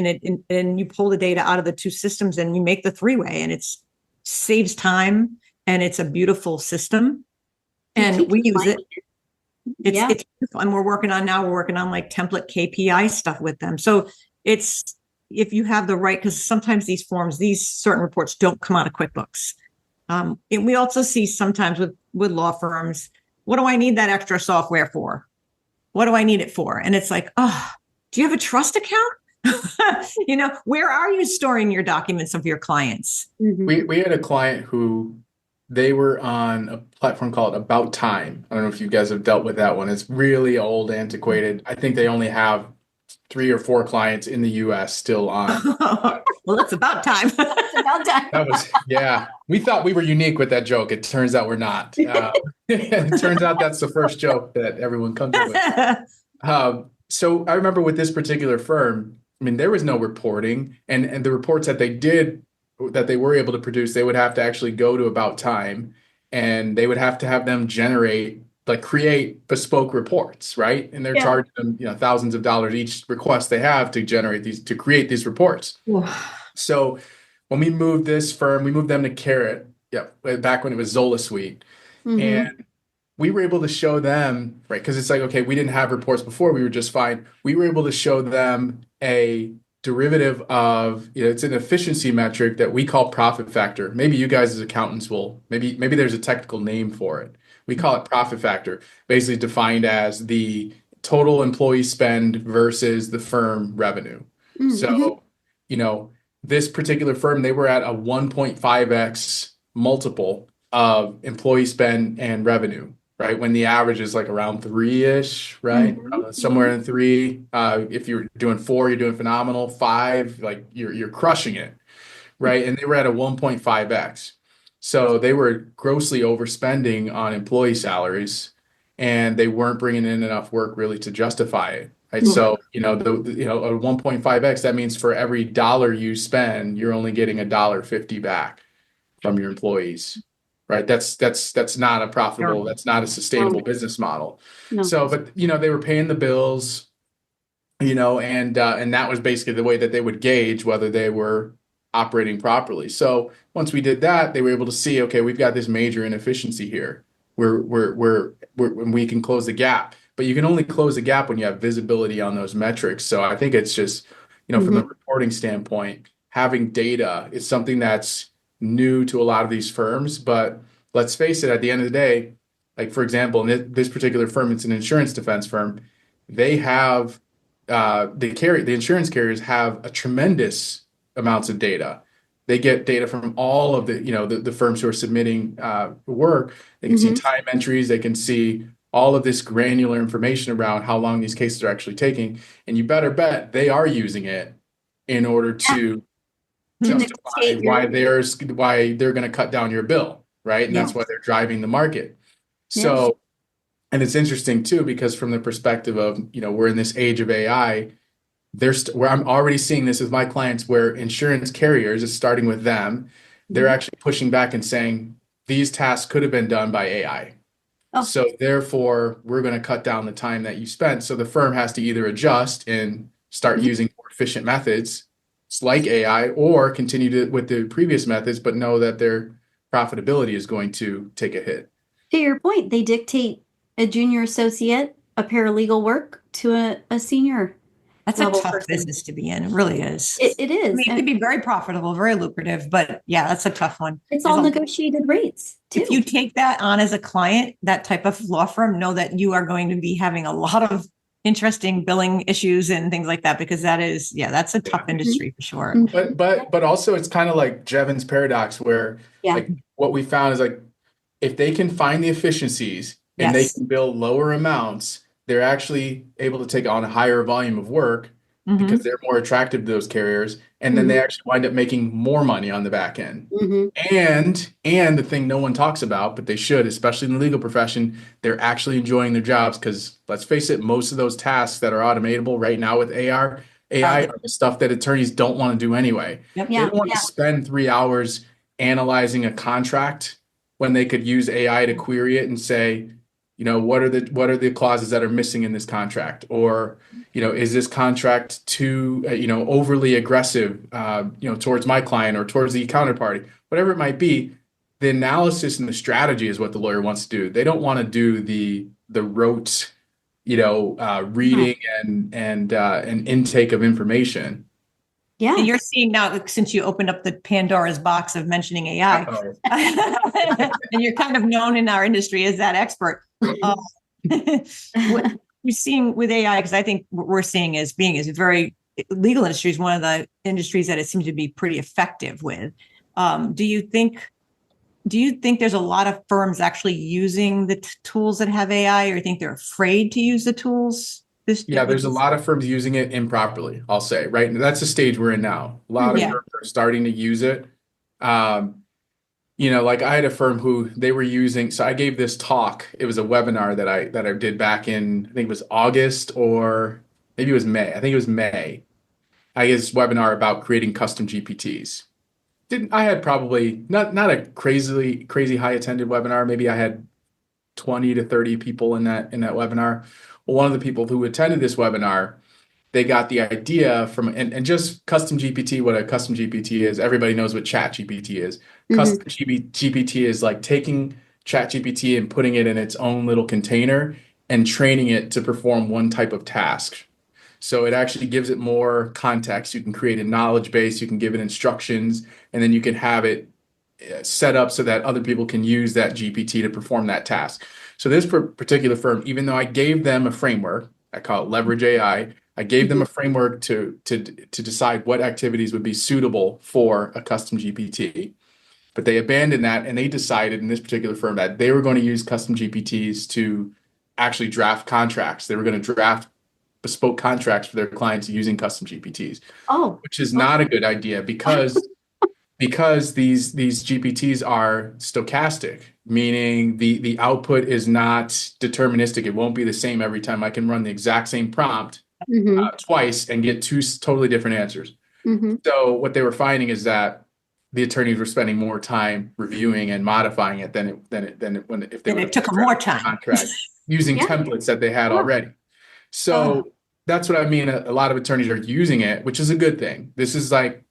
and you pull the data out of the two systems and you make the three-way, and it saves time, and it's a beautiful system, and we use it. It's beautiful. And we're working on like template KPI stuff with them. So it's, if you have the right, because sometimes these certain reports don't come out of QuickBooks. And we also see sometimes with law firms, what do I need that extra software for? What do I need it for? And it's like, oh, do you have a trust account? Where are you storing your documents of your clients? Mm-hmm. We had a client who, they were on a platform called About Time. I don't know if you guys have dealt with that one. It's really old, antiquated. I think they only have 3 or 4 clients in the US still on. Well, it's about time. It's about time. That was, yeah. We thought we were unique with that joke. It turns out we're not. It turns out that's the first joke that everyone comes up with. So I remember with this particular firm, I mean, there was no reporting, and the reports that they were able to produce, they would have to actually go to About Time, and they would have to have them create bespoke reports, right? And they're charging them, thousands of dollars each request they have to create these reports. So when we moved this firm, we moved them to Carrot, back when it was Zola Suite. Mm-hmm. And we were able to show them, right? Because it's like, okay, we didn't have reports before, we were just fine. We were able to show them a derivative of, it's an efficiency metric that we call profit factor. Maybe you guys as accountants maybe there's a technical name for it. We call it profit factor, basically defined as the total employee spend versus the firm revenue. Mm-hmm. So, this particular firm, they were at a 1.5x multiple of employee spend and revenue, right? When the average is like around 3-ish, right? Mm-hmm. Somewhere in 3. If you're doing 4, you're doing phenomenal. 5, like you're crushing it, right? And they were at a 1.5x. So they were grossly overspending on employee salaries, and they weren't bringing in enough work really to justify it. Right. Mm-hmm. So, a 1.5x, that means for every dollar you spend, you're only getting $1.50 back from your employees. Right. That's not a profitable, that's not a sustainable business model. No. So, but, they were paying the bills, and that was basically the way that they would gauge whether they were operating properly. So once we did that, they were able to see, okay, we've got this major inefficiency here. We can close the gap. But you can only close the gap when you have visibility on those metrics. So I think it's just, from a reporting standpoint, having data is something that's new to a lot of these firms. But let's face it, at the end of the day, like, for example, in this particular firm, it's an insurance defense firm. They have, the insurance carriers have a tremendous amounts of data. They get data from all of the firms who are submitting work. They can see time entries. They can see all of this granular information around how long these cases are actually taking. And you better bet they are using it in order to justify why they're going to cut down your bill, right? And that's why they're driving the market. So, and it's interesting too, because from the perspective of, we're in this age of AI, where I'm already seeing this with my clients, where insurance carriers, is starting with them, they're actually pushing back and saying, these tasks could have been done by AI. Oh. So therefore, we're going to cut down the time that you spent. So the firm has to either adjust and start using more efficient methods like AI, or continue with the previous methods, but know that their profitability is going to take a hit. To your point, they dictate a junior associate, a paralegal work to a senior That's a level tough person. business to be in. It really is. It I is. mean, it And could be very profitable, very lucrative, but yeah, that's a tough one. it's There's all a- negotiated rates too. If you take that on as a client, that type of law firm, know that you are going to be having a lot of interesting billing issues and things like that, because that's a tough industry for sure. Mhm. But also it's kind of like Jevons paradox where Yeah. like what we found is like if they can find the efficiencies and they Yes. can bill lower amounts, they're actually able to take on a higher volume of work Mhm. because they're more attractive to those carriers, and then they actually wind up making more money on the back end. Mhm. And the thing no one talks about, but they should, especially in the legal profession, they're actually enjoying their jobs because let's face it, most of those tasks that are automatable right now with AI are the stuff that attorneys don't want to do anyway. Yep. They Yeah. don't want to spend 3 hours analyzing a contract when they could use AI to query it and say, what are the clauses that are missing in this contract? Or, is this contract too, overly aggressive, towards my client or towards the counterparty, whatever it might be. The analysis and the strategy is what the lawyer wants to do. They don't want to do the rote, reading and intake of information. Yeah. And you're seeing now, since you opened up the Pandora's box of mentioning AI, and you're kind of known in our industry as that expert. What you're seeing with AI, because I think what we're seeing is very legal industry is one of the industries that it seems to be pretty effective with. Do you think there's a lot of firms actually using the tools that have AI, or think they're afraid to use the tools? There's a lot of firms using it improperly, I'll say, right? And that's the stage we're in now. A lot of firms are starting to use it. Like I had a firm who they were using, so I gave this talk. It was a webinar that I did back in, I think it was August or maybe it was May. I think it was May. I gave this webinar about creating custom GPTs. I had probably not a crazy high attended webinar. Maybe I had 20 to 30 people in that webinar. Well, one of the people who attended this webinar, they got the idea from and just custom GPT. What a custom GPT is, everybody knows what Chat GPT is. Custom GPT is like taking Chat GPT and putting it in its own little container and training it to perform one type of task. So it actually gives it more context. You can create a knowledge base, you can give it instructions, and then you can have it set up so that other people can use that GPT to perform that task. So this particular firm, even though I gave them a framework, I call it Leverage AI, I gave them a framework to decide what activities would be suitable for a custom GPT. But they abandoned that and they decided in this particular firm that they were going to use custom GPTs to actually draft contracts. They were going to draft bespoke contracts for their clients using custom GPTs. Which is not a good idea because these GPTs are stochastic, meaning the output is not deterministic. It won't be the same every time. I can run the exact same prompt twice and get two totally different answers. So what they were finding is that the attorneys were spending more time reviewing and modifying it than if they took them more time contract using templates that they had already. So that's what I mean. A lot of attorneys are using it, which is a good thing. This is like,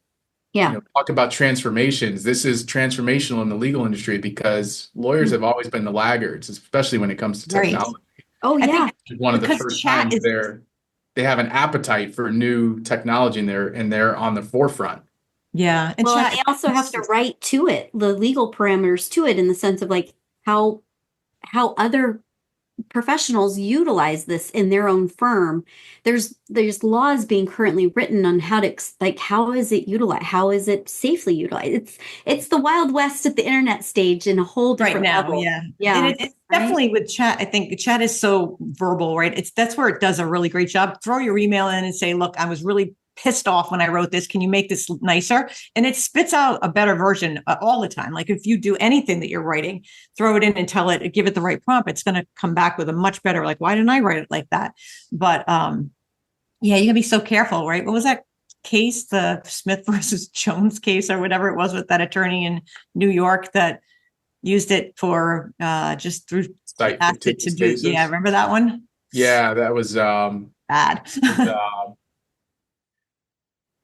talk about transformations. This is transformational in the legal industry because lawyers have always been the laggards, especially when it comes to technology. I think one of the first times they have an appetite for new technology and they're on the forefront. Yeah. And they also have to write to it, the legal parameters to it, in the sense of like how other professionals utilize this in their own firm. There's laws being currently written on how is it utilized? How is it safely utilized? It's the Wild West at the internet stage in a whole different level. Yeah. And it's definitely with chat. I think chat is so verbal, right? That's where it does a really great job. Throw your email in and say, look, I was really pissed off when I wrote this. Can you make this nicer? And it spits out a better version all the time. Like if you do anything that you're writing, throw it in and give it the right prompt, it's going to come back with a much better, like, why didn't I write it like that? But you can be so careful, right? What was that case, the Smith versus Jones case or whatever it was with that attorney in New York that used it for just through asked it to do. Yeah. Remember that one? Yeah. That was bad.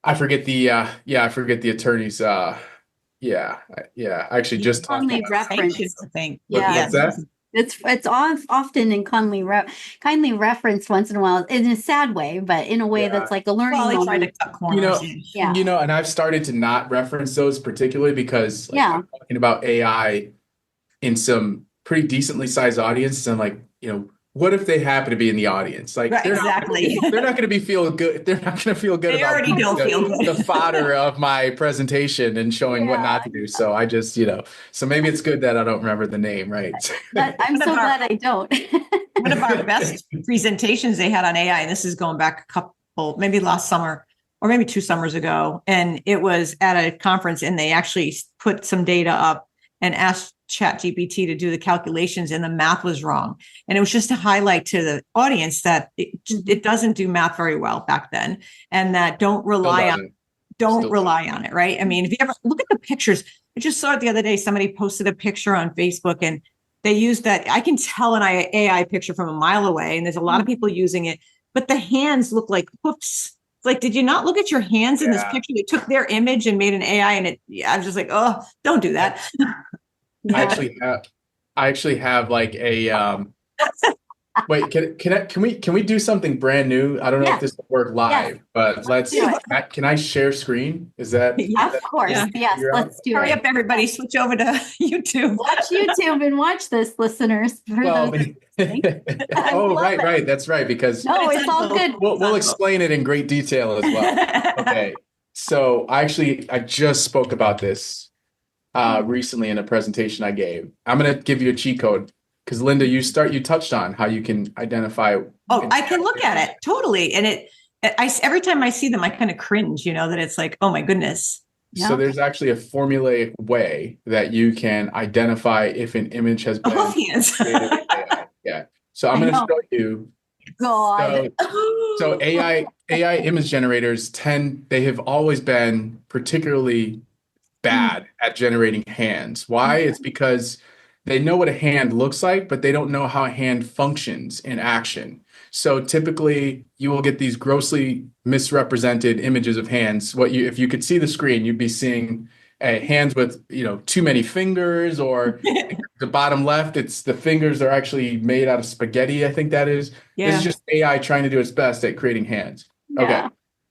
I forget the attorneys. I actually just talked about sanctions, I think. Yeah. What's that? Often and kindly referenced once in a while in a sad way, but in a way that's like a learning Well, they tried to moment. cut corners. Yeah. And I've started to not reference those particularly because I'm talking about AI in some pretty decently sized audiences. And like, what if they happen to be in the audience? Like, Right, they're exactly. not going to be feel good. They're not going to feel good They about already don't feel good. the fodder of my presentation and showing what not to do. So I just, so maybe it's good that I don't remember the name, right? I'm so glad I don't. One of our best presentations they had on AI, and this is going back a couple, maybe last summer or maybe 2 summers ago, and it was at a conference, and they actually put some data up and asked ChatGPT to do the calculations, and the math was wrong. And it was just to highlight to the audience that it doesn't do math very well back then, and that don't rely on it, right? I mean, if you ever look at the pictures, I just saw it the other day. Somebody posted a picture on Facebook, and they used that. I can tell an AI picture from a mile away, and there's a lot of people using it, but the hands look like hoofs. It's like, did you not look at your hands in this picture? They took their image and made an AI, and I was just like, oh, don't do that. I actually have like a wait, can we do something brand new? I don't know if this will work live, but can I share screen? Is that of course? Yes, let's do it. Hurry up, everybody, switch over to YouTube. Watch YouTube and watch this, listeners. Right, that's right, because it's all good. We'll explain it in great detail as well. Okay, so I just spoke about this recently in a presentation I gave. I'm going to give you a cheat code because Linda, you touched on how you can identify. Oh, I can look at it totally, and every time I see them, I kind of cringe. That it's like, oh my goodness. So there's actually a formulaic way that you can identify if an image has been created in AI. Yeah. So I'm going to show you. God. So AI image generators they have always been particularly bad at generating hands. Why? It's because they know what a hand looks like, but they don't know how a hand functions in action. So typically you will get these grossly misrepresented images of hands. If you could see the screen, you'd be seeing hands with, too many fingers, or the bottom left, it's the fingers are actually made out of spaghetti. I think that is. Yeah. This is just AI trying to do its best at creating hands. Okay.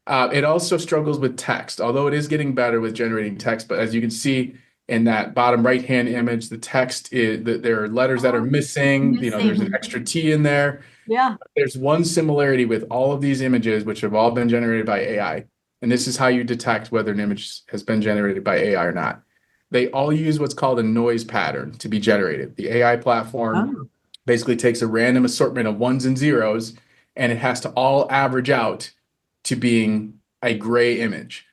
It also struggles with text, although it is getting better with generating text. But as you can see in that bottom right-hand image, the text there are letters that are missing. There's an extra T in there. Yeah. There's one similarity with all of these images, which have all been generated by AI. And this is how you detect whether an image has been generated by AI or not. They all use what's called a noise pattern to be generated. The AI platform basically takes a random assortment of ones and zeros, and it has to all average out to being a gray image.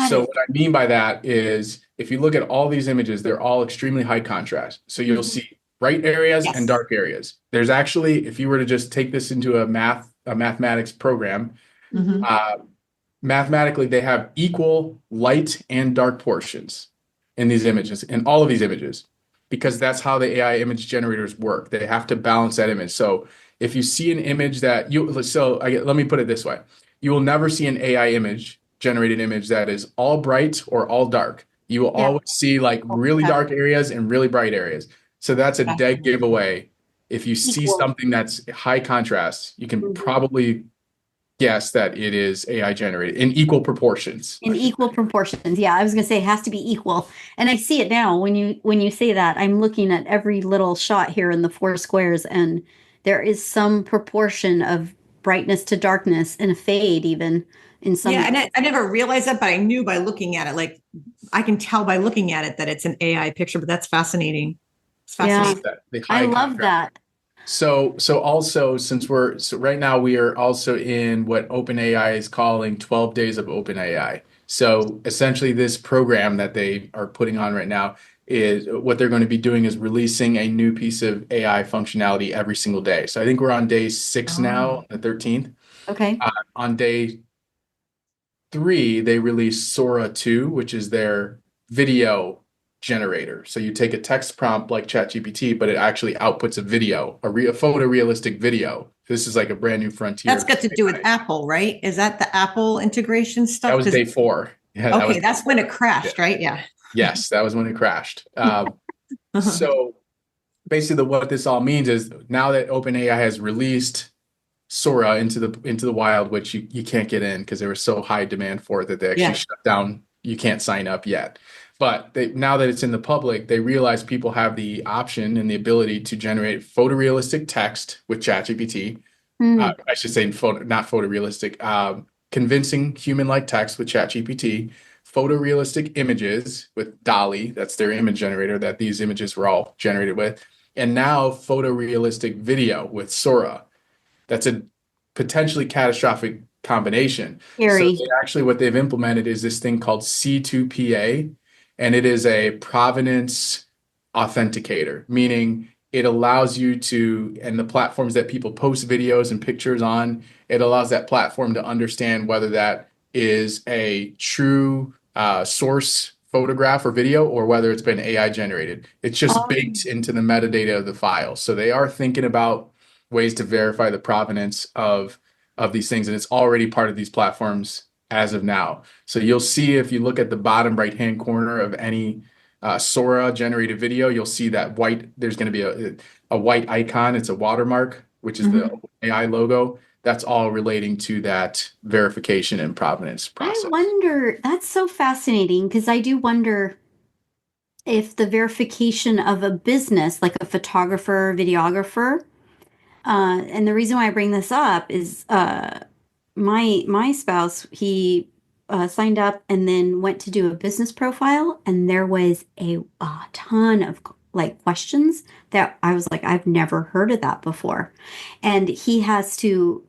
So what I mean by that is, if you look at all these images, they're all extremely high contrast. So you'll see bright areas and dark areas. There's actually, if you were to just take this into a mathematics program, mathematically, they have equal light and dark portions in these images, in all of these images, because that's how the AI image generators work. They have to balance that image. So if you see an image that let me put it this way. You will never see an AI generated image that is all bright or all dark. You will always see like really dark areas and really bright areas. So that's a dead giveaway. If you see something that's high contrast, you can probably guess that it is AI generated in equal proportions. In equal proportions. Yeah, I was going to say it has to be equal. And I see it now when you say that. I'm looking at every little shot here in the 4 squares, and there is some proportion of brightness to darkness and a fade even in some. Yeah, and I never realized that, but I knew by looking at it, like I can tell by looking at it that it's an AI picture, but that's fascinating. It's fascinating. Yeah, I love that. So also, right now we are also in what OpenAI is calling 12 days of OpenAI. So essentially this program that they are putting on right now is what they're going to be doing is releasing a new piece of AI functionality every single day. So I think we're on day 6 now, the 13th. Okay. On day 3, they released Sora 2, which is their video generator. So you take a text prompt like ChatGPT, but it actually outputs a video, a photorealistic video. This is like a brand new frontier. That's got to do with Apple, right? Is that the Apple integration stuff? That was day 4. Yeah, okay, that's when it crashed, right? Yeah. Yes, that was when it crashed. So basically what this all means is now that OpenAI has released Sora into the wild, which you can't get in because there was so high demand for it that they actually Yeah. shut down. You can't sign up yet. But now that it's in the public, they realize people have the option and the ability to generate photorealistic text with ChatGPT. I should say not photorealistic, convincing human-like text with ChatGPT, photorealistic images with Dolly, that's their image generator that these images were all generated with, and now photorealistic video with Sora. That's a potentially catastrophic combination. So Scary. actually what they've implemented is this thing called C2PA, and it is a provenance authenticator, meaning it allows you to, and the platforms that people post videos and pictures on, it allows that platform to understand whether that is a true source photograph or video or whether it's been AI generated. It's just Oh, baked into the metadata of the file. So they are thinking about ways to verify the provenance of these things, and it's already part of these platforms as of now. So you'll see if you look at the bottom right-hand corner of any Sora generated video, you'll see that there's going to be a white icon. It's a watermark, which is the AI logo. That's all relating to that verification and provenance I process. wonder, that's so fascinating because I do wonder if the verification of a business, like a photographer, videographer, and the reason why I bring this up is my spouse, he signed up and then went to do a business profile, and there was a ton of like questions that I was like, I've never heard of that before. And he has to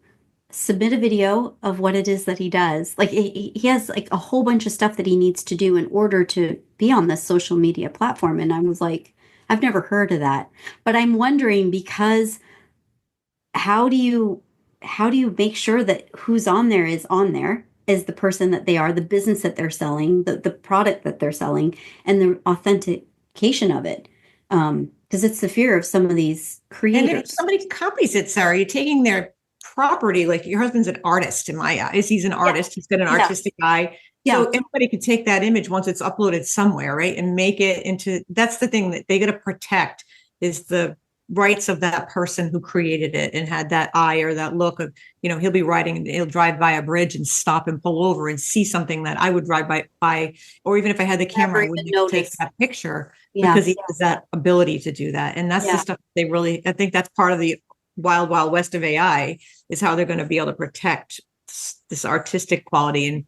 submit a video of what it is that he does. Like he has like a whole bunch of stuff that he needs to do in order to be on this social media platform. And I was like, I've never heard of that. But I'm wondering because how do you make sure that who's on there is the person that they are, the business that they're selling, the product that they're selling, and the authentication of it. Because it's the fear of some of these And if creators. somebody copies it, Sarah, you're taking their property. Like your husband's an artist in my eyes. He's an artist. He's got an artistic eye. Yeah. So anybody could take that image once it's uploaded somewhere, right? And make it into, that's the thing that they got to protect is the rights of that person who created it and had that eye or that look of, he'll be riding, he'll drive by a bridge and stop and pull over and see something that I would drive by, or even if I had the camera, I wouldn't take that picture because he has that ability to do that. And that's the stuff I think that's part of the wild, wild west of AI is how they're going to be able to protect this artistic quality. And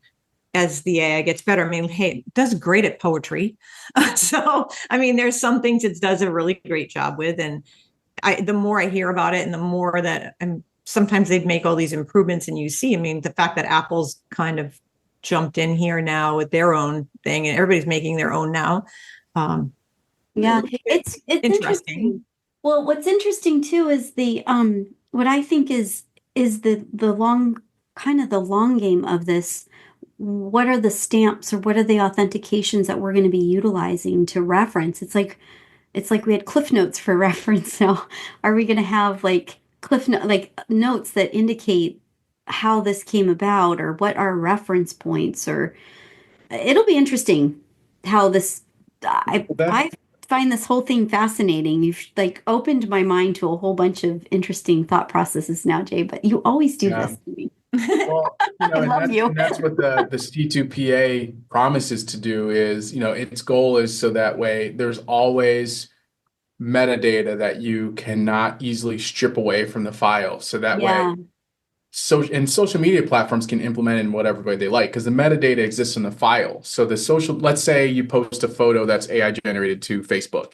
as the AI gets better, I mean, hey, it does great at poetry. So, I mean, there's some things it does a really great job with. And the more I hear about it and the more that sometimes they make all these improvements and you see, I mean, the fact that Apple's kind of jumped in here now with their own thing and everybody's making their own now. It's interesting. Well, what's interesting too is the what I think is the long game of this. What are the stamps or what are the authentications that we're going to be utilizing to reference? It's like we had Cliff Notes for reference. Now, are we going to have like notes that indicate how this came about or what are reference points? Or it'll be interesting how this. I find this whole thing fascinating. You've like opened my mind to a whole bunch of interesting thought processes now, Jay. But you always do this to me. Well, I love you. And that's what the C2PA promises to do is, its goal is so that way there's always metadata that you cannot easily strip away from the file. So that way, and social media platforms can implement in whatever way they like because the metadata exists in the file. So let's say you post a photo that's AI generated to Facebook.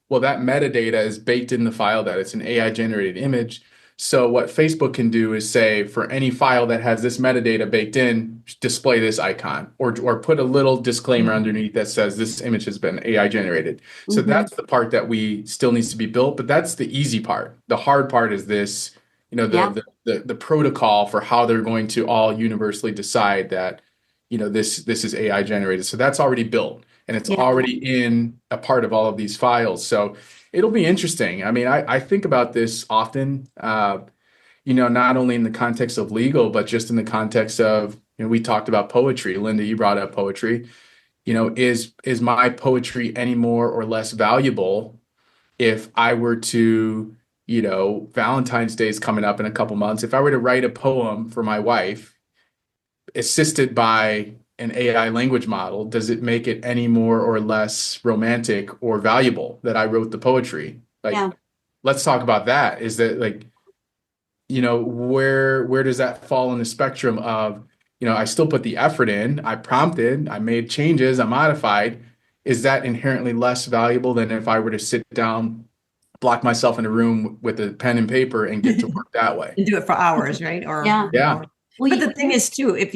Well, that metadata is baked in the file that it's an AI generated image. So what Facebook can do is say for any file that has this metadata baked in, display this icon or put a little disclaimer underneath that says this image has been AI generated. So that's the part that we still needs to be built, but that's the easy part. The hard part is this, the protocol for how they're going to all universally decide that, this is AI generated. So that's already built and it's already in a part of all of these files. So it'll be interesting. I mean, I think about this often, not only in the context of legal, but just in the context of, we talked about poetry. Linda, you brought up poetry. Is my poetry any more or less valuable if I were to, Valentine's Day is coming up in a couple months. If I were to write a poem for my wife, assisted by an AI language model, does it make it any more or less romantic or valuable that I wrote the poetry? Like, Yeah. let's talk about that. Is that like, where does that fall in the spectrum of, I still put the effort in, I prompted, I made changes, I modified. Is that inherently less valuable than if I were to sit down, block myself in a room with a pen and paper and get to work that way? And do it for hours, right? Or Yeah. Yeah. Well, but the thing is too, if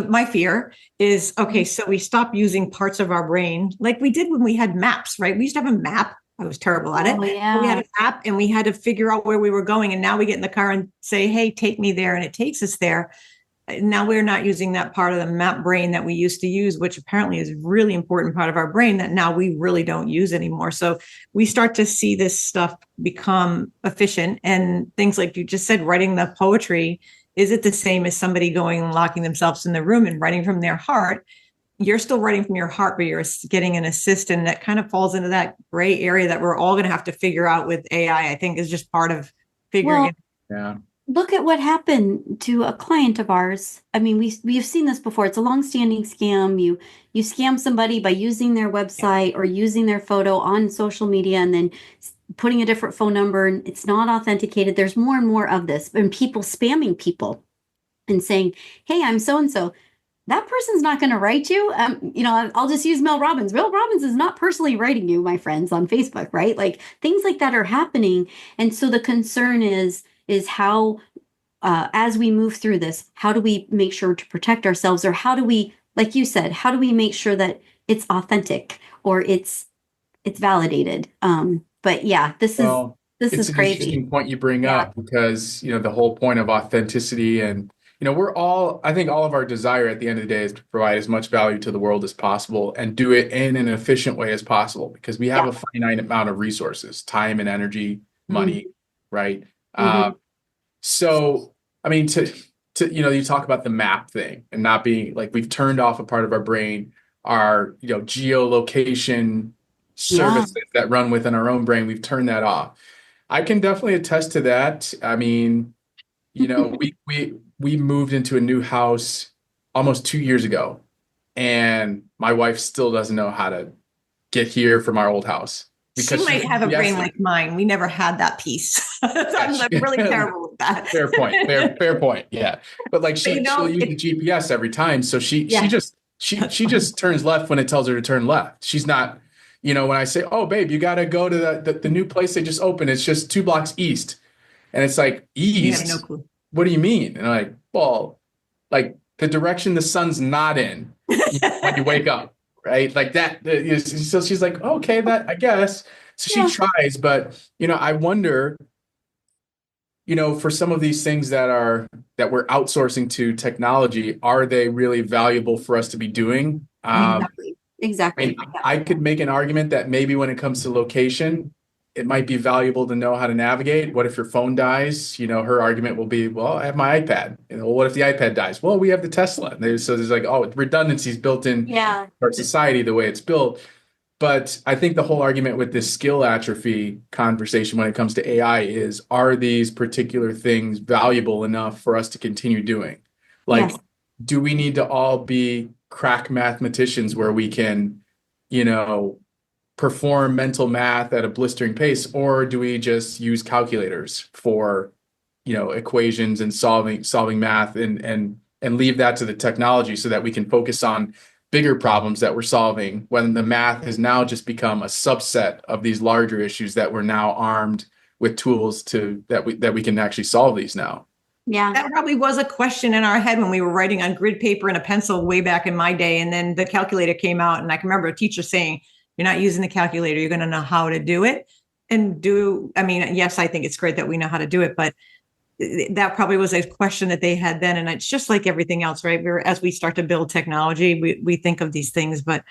my fear is, okay, so we stop using parts of our brain like we did when we had maps, right? We used to have a map. I was terrible at it. Oh, We yeah. had an app and we had to figure out where we were going. And now we get in the car and say, hey, take me there. And it takes us there. Now we're not using that part of the map brain that we used to use, which apparently is a really important part of our brain that now we really don't use anymore. So we start to see this stuff become efficient, and things like you just said, writing the poetry. Is it the same as somebody going and locking themselves in the room and writing from their heart? You're still writing from your heart, but you're getting an assistant that kind of falls into that gray area that we're all going to have to figure out with AI. I think is just part of figuring it. Yeah. Look at what happened to a client of ours. I mean, we've seen this before. It's a long-standing scam. You scam somebody by using their website or using their photo on social media and then putting a different phone number, and it's not authenticated. There's more and more of this, and people spamming people and saying, "Hey, I'm so and so." That person's not going to write you. I'll just use Mel Robbins. Mel Robbins is not personally writing you, my friends, on Facebook, right? Like things like that are happening, and so the concern is how, as we move through this, how do we make sure to protect ourselves, or how do we, like you said, how do we make sure that it's authentic or it's validated? But yeah, this is it's an crazy. interesting point you bring up, because the whole point of authenticity, and I think all of our desire at the end of the day is to provide as much value to the world as possible and do it in an efficient way as possible, because we have a finite amount of resources, time and energy, money, right? So I mean, to you talk about the map thing and not being like, we've turned off a part of our brain, our geolocation services that run within our own brain. We've turned that off. I can definitely attest to that. I mean, we moved into a new house almost 2 years ago, and my wife still doesn't know how to get here from our old house. Because she might have a brain like mine. We never had that piece. I'm really terrible with that. Fair point. Fair point. Yeah, but like she'll use the GPS every time, so she just turns left when it tells her to turn left. She's not, when I say, "Oh, babe, you got to go to the new place they just opened. It's just 2 blocks east," and it's like, east. You have no clue. What do you mean? And I'm like, well, like the direction the sun's not in when you wake up. Right, like that. So she's like, okay, that I guess. So she tries, but I wonder, for some of these things that we're outsourcing to technology, are they really valuable for us to be doing? Exactly. I could make an argument that maybe when it comes to location, it might be valuable to know how to navigate. What if your phone dies? Her argument will be, well, I have my iPad. What if the iPad dies? Well, we have the Tesla. So there's like, redundancies built in our society the way it's built. But I think the whole argument with this skill atrophy conversation when it comes to AI is, are these particular things valuable enough for us to continue doing? Like, do we need to all be crack mathematicians where we can, perform mental math at a blistering pace, or do we just use calculators for equations and solving math and leave that to the technology so that we can focus on bigger problems that we're solving, when the math has now just become a subset of these larger issues that we're now armed with tools that we can actually solve these now? Yeah, that probably was a question in our head when we were writing on grid paper and a pencil way back in my day, and then the calculator came out, and I can remember a teacher saying, "You're not using the calculator. You're going to know how to do it." Yes, I think it's great that we know how to do it, but that probably was a question that they had then. And it's just like everything else, right? As we start to build technology, we think of these things. But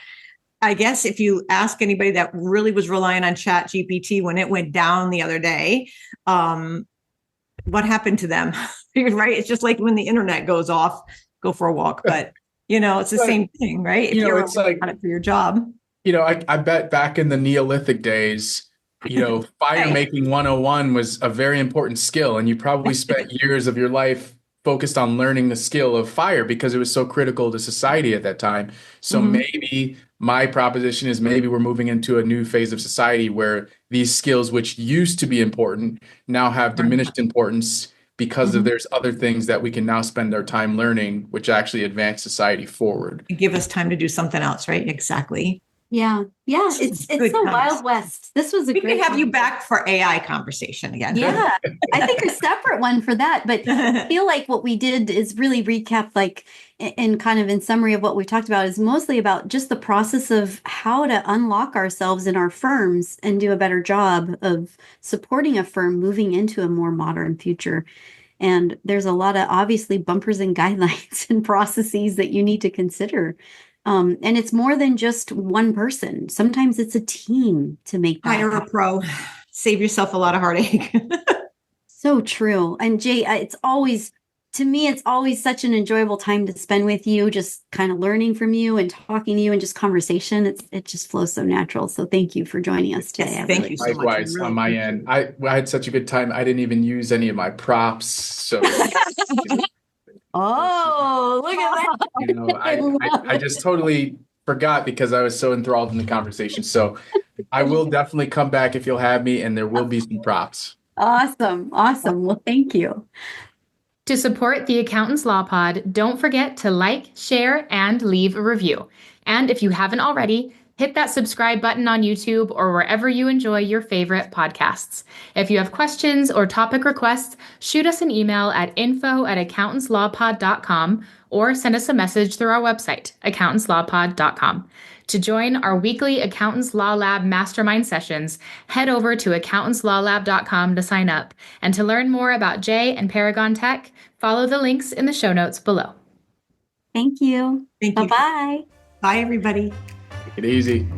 I guess if you ask anybody that really was relying on Chat GPT when it went down the other day, what happened to them? Right? It's just like when the internet goes off, go for a walk. But, it's the same thing, right? If you're it's like on it for your job. I bet back in the Neolithic days, fire Right. making 101 was a very important skill, and you probably spent years of your life focused on learning the skill of fire because it was so critical to society at that time. So Mhm. maybe my proposition is maybe we're moving into a new phase of society where these skills, which used to be important, now have diminished importance because of Mhm. there's other things that we can now spend our time learning, which actually advance society forward. Give us time to do something else, right? Exactly. Yeah. Yeah. This is It's good the Wild conversation. West. This was a We great can have you conversation. back for AI conversation again. Yeah. I think a separate one for that. But I feel like what we did is really recap, like, in kind of in summary of what we talked about, is mostly about just the process of how to unlock ourselves in our firms and do a better job of supporting a firm moving into a more modern future. And there's a lot of obviously bumpers and guidelines and processes that you need to consider. And it's more than just one person. Sometimes it's a team to make that Hire a happen. pro. Save yourself a lot of heartache. So true. And Jay, to me, it's always such an enjoyable time to spend with you, just kind of learning from you and talking to you and just conversation. It just flows so natural. So thank you for joining us today. Yes, I thank really you so much. Likewise, Really on my appreciate end, I had such a good time. I didn't even use any of my props, so Oh, look at that. I love it. just totally forgot because I was so enthralled in the conversation. So I will definitely come back if you'll have me, and there will be some props. Awesome. Awesome. Well, thank you. To support the Accountants Law Pod, don't forget to like, share, and leave a review. And if you haven't already, hit that subscribe button on YouTube or wherever you enjoy your favorite podcasts. If you have questions or topic requests, shoot us an email at info@accountantslawpod.com or send us a message through our website, accountantslawpod.com. To join our weekly Accountants Law Lab mastermind sessions, head over to accountantslawlab.com to sign up. And to learn more about Jay and Paragon Tech, follow the links in the show notes below. Thank you. Thank you. Bye-bye. Bye, everybody. Take it easy.